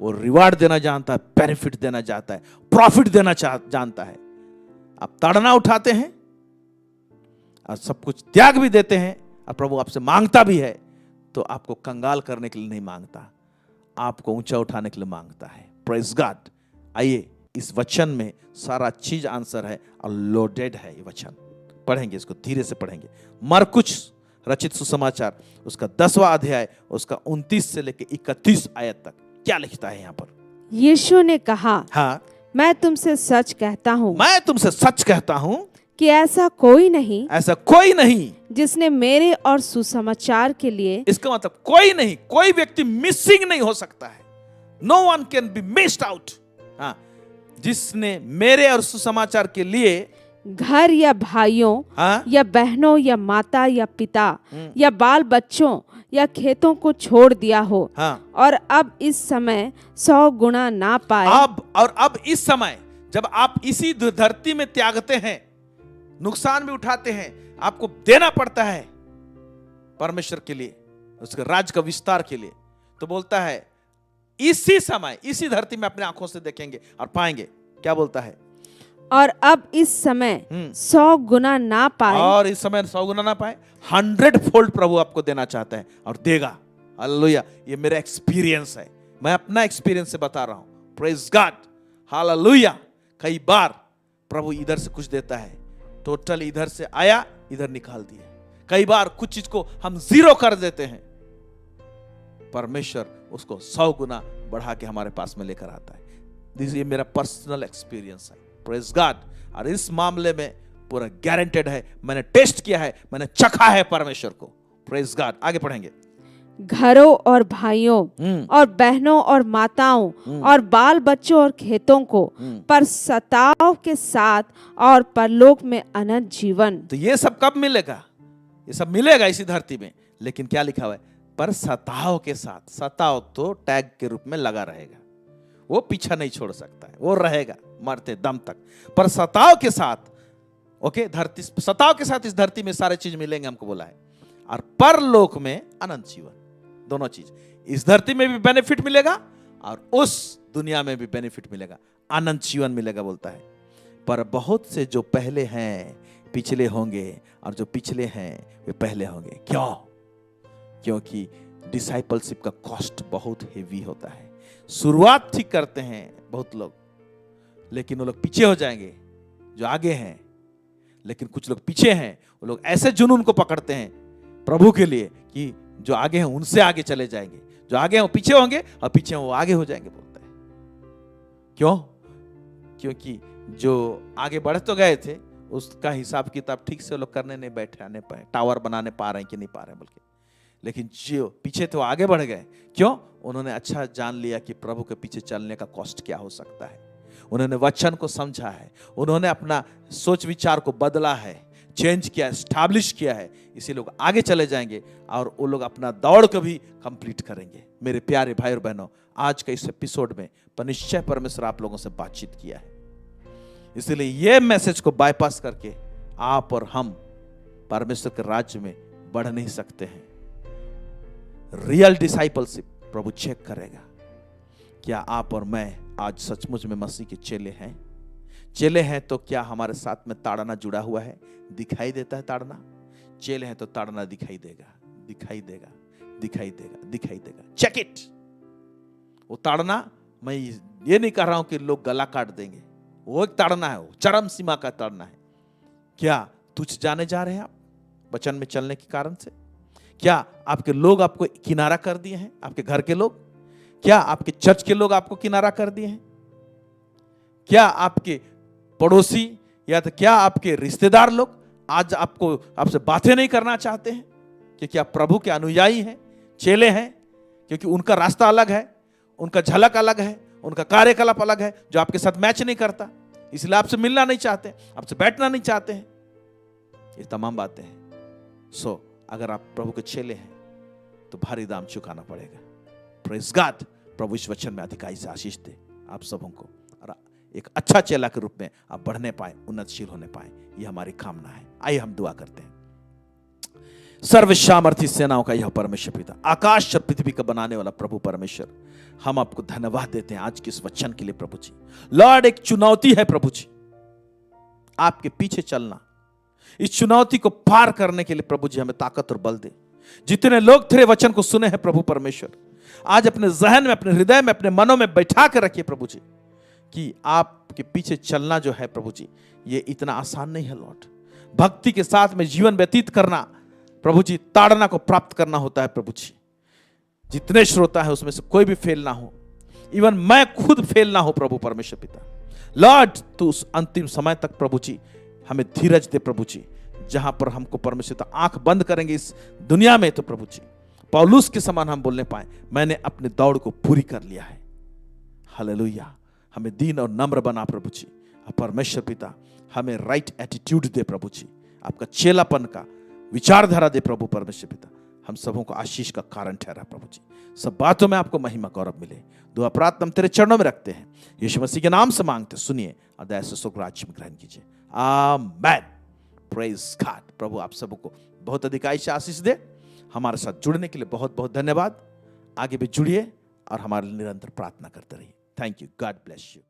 वो रिवार्ड देना जानता है, बेनिफिट देना चाहता है, प्रॉफिट देना जानता है। आप ताड़ना उठाते हैं और सब कुछ त्याग भी देते हैं और प्रभु आपसे मांगता भी है, तो आपको कंगाल करने के लिए नहीं मांगता, आपको ऊंचा उठाने के लिए मांगता है। Praise God. आइए, इस वचन में सारा चीज आंसर है और लोडेड है। ये वचन पढ़ेंगे, इसको धीरे से पढ़ेंगे। मरकुस रचित सुसमाचार उसका 10वां अध्याय, उसका 29 से लेकर 31 आयत तक क्या लिखता है यहाँ पर? यीशु ने कहा, हाँ, मैं तुमसे सच कहता हूँ, मैं तुमसे सच कहता हूँ कि ऐसा कोई नहीं जिसने मेरे और सुसमाचार के लिए, इसका मतलब कोई नहीं, कोई व्यक्ति मिसिंग नहीं हो सकता है। No one can be missed out. हाँ, जिसने मेरे और सुसमाचार के लिए घर या भाइयों, हाँ, या बहनों या माता या पिता या बाल बच्चों या खेतों को छोड़ दिया हो, हाँ, और अब इस समय 100 गुना ना पाए। अब इस समय जब आप इसी धरती में त्यागते हैं, नुकसान भी उठाते हैं, आपको देना पड़ता है परमेश्वर के लिए, उसके राज का विस्तार के लिए, तो बोलता है इसी समय, इसी धरती में अपने आंखों से देखेंगे और पाएंगे। क्या बोलता है? और अब इस समय 100 गुना ना पाए, और इस समय 100 गुना ना पाए, 100 फोल्ड प्रभु आपको देना चाहता है और देगा। हालेलुया। ये मेरा एक्सपीरियंस है, मैं अपना एक्सपीरियंस से बता रहा हूं। Praise God. हालेलुया। कई बार प्रभु इधर से कुछ देता है, टोटल इधर से आया, इधर निकाल दिया। कई बार कुछ चीज को हम जीरो कर देते हैं, परमेश्वर उसको 100 गुना बढ़ा के हमारे पास में लेकर आता है। ये मेरा पर्सनल एक्सपीरियंस है। Praise God. और इस मामले में पूरा गारंटेड है, मैंने टेस्ट किया है, मैंने चखा है परमेश्वर को। Praise God. आगे पढ़ेंगे। घरों और भाइयों और बहनों और माताओं और बाल बच्चों और खेतों को पर सताव के साथ और परलोक में अनंत जीवन। तो ये सब कब मिलेगा? ये सब मिलेगा इसी धरती में, लेकिन क्या लिखा हुआ है? पर सताव के साथ। सताव तो टैग के रूप में लगा रहेगा, वो पीछा नहीं छोड़ सकता है, वो रहेगा मरते दम तक। पर सताव के साथ, ओके, धरती सताव के साथ इस धरती में सारे चीज मिलेंगे, हमको बोला है। और परलोक में अनंत जीवन, दोनों चीज। इस धरती में भी बेनिफिट मिलेगा और उस दुनिया में भी बेनिफिट मिलेगा, अनंत जीवन मिलेगा बोलता है। पर बहुत से जो पहले हैं पिछले होंगे, और जो पिछले हैं वे पहले होंगे। क्यों? क्योंकि डिसाइपलशिप का कॉस्ट बहुत हेवी होता है। शुरुआत ठीक करते हैं बहुत लोग, लेकिन वो लोग पीछे हो जाएंगे जो आगे हैं। लेकिन कुछ लोग पीछे हैं, वो लोग ऐसे जुनून को पकड़ते हैं प्रभु के लिए कि जो आगे हैं उनसे आगे चले जाएंगे, जो आगे हैं वो पीछे होंगे और पीछे हैं वो आगे हो जाएंगे बोलता है। क्यों? क्योंकि जो आगे बढ़ तो गए थे, उसका हिसाब किताब ठीक से लोग करने नहीं बैठे, आने पाए, टावर बनाने पा रहे हैं कि नहीं पा रहे हैं बोल के। लेकिन जो पीछे थे वो आगे बढ़ गए। क्यों? उन्होंने अच्छा जान लिया कि प्रभु के पीछे चलने का कॉस्ट क्या हो सकता है। उन्होंने वचन को समझा है, उन्होंने अपना सोच विचार को बदला है, चेंज किया, एस्टैब्लिश किया है। इसी लोग आगे चले जाएंगे और वो लोग अपना दौड़ को भी कंप्लीट करेंगे। मेरे प्यारे भाई और बहनों, आज के इस एपिसोड में निश्चय परमेश्वर आप लोगों से बातचीत किया है, इसलिए ये मैसेज को बाईपास करके आप और हम परमेश्वर के राज्य में बढ़ नहीं सकते हैं। रियल डिसाइपलशिप प्रभु चेक करेगा क्या आप और मैं आज सचमुच में मसीह के चेले हैं? चेले हैं तो क्या हमारे साथ में ताड़ना जुड़ा हुआ है? दिखाई देता है ताड़ना? चेले हैं तो ताड़ना दिखाई देगा, दिखाई देगा, दिखाई देगा, दिखाई देगा। Check it. वो ताड़ना, मैं ये नहीं कह रहा हूं कि लोग गला काट देंगे, वो एक ताड़ना है, वो चरम सीमा का ताड़ना है। क्या तुच्छ जाने जा रहे हैं आप वचन में चलने के कारण से? क्या आपके लोग आपको किनारा कर दिए हैं? आपके घर के लोग? क्या आपके चर्च के लोग आपको किनारा कर दिए हैं? क्या आपके पड़ोसी या तो क्या आपके रिश्तेदार लोग आज आपसे बातें नहीं करना चाहते हैं? क्योंकि आप प्रभु के अनुयायी हैं, चेले हैं, क्योंकि उनका रास्ता अलग है, उनका झलक अलग है, उनका कार्यकलाप अलग है जो आपके साथ मैच नहीं करता, इसलिए आपसे मिलना नहीं चाहते, आपसे बैठना नहीं चाहते हैं। ये तमाम बातें हैं। सो अगर आप प्रभु के चेले हैं तो भारी दाम चुकाना पड़ेगा। Praise God. प्रभु इस वचन में अधिकाई से आशीष दे आप सबों को, और एक अच्छा चेला के रूप में आप बढ़ने पाए, उन्नतशील होने पाए, ये हमारी कामना है। आइए हम दुआ करते हैं। सर्वसामर्थी सेनाओं का यह परमेश्वर पिता, आकाश और पृथ्वी का बनाने वाला प्रभु परमेश्वर, हम आपको धन्यवाद देते हैं आज के इस वचन के लिए प्रभु जी। लॉर्ड, एक चुनौती है प्रभु जी, आपके पीछे चलना। इस चुनौती को पार करने के लिए प्रभु जी हमें ताकत और बल दे। जितने लोग तेरे वचन को सुने हैं प्रभु परमेश्वर, आज अपने जहन में, अपने हृदय में, अपने मनों में बैठा कर रखिए प्रभु जी कि आपके पीछे चलना जो है प्रभु जी, ये इतना आसान नहीं है लॉर्ड। भक्ति के साथ में जीवन व्यतीत करना प्रभु जी, ताड़ना को प्राप्त करना होता है प्रभु जी। जितने श्रोता है उसमें से कोई भी फेल ना हो, इवन मैं खुद फेल ना हो प्रभु परमेश्वर पिता। लॉर्ड, तू उस अंतिम समय तक प्रभु जी हमें धीरज दे प्रभु जी, जहां पर हमको परमेश्वर पिता आंख बंद करेंगे इस दुनिया में तो प्रभु जी पौलुस के समान हम बोलने पाए, मैंने अपने दौड़ को पूरी कर लिया है। हालेलुया। हमें दीन और नम्र बना प्रभु जी। परमेश्वर पिता हमें राइट एटीट्यूड दे प्रभु जी, आपका चेलापन का विचारधारा दे प्रभु परमेश्वर पिता। हम सबों को आशीष का कारण ठहरा प्रभु जी। सब बातों में आपको महिमा गौरव मिले। दुआ प्रार्थना हम तेरे चरणों में रखते हैं, यीशु मसीह के नाम से मांगते, सुनिए और दया से स्वर्ग राज्य में ग्रहण कीजिए। आमेन। Praise God. प्रभु आप सबों को बहुत अधिकाई से आशीष दे। हमारे साथ जुड़ने के लिए बहुत बहुत धन्यवाद। आगे भी जुड़िए और हमारे लिए निरंतर प्रार्थना करते रहिए। Thank you. God bless you.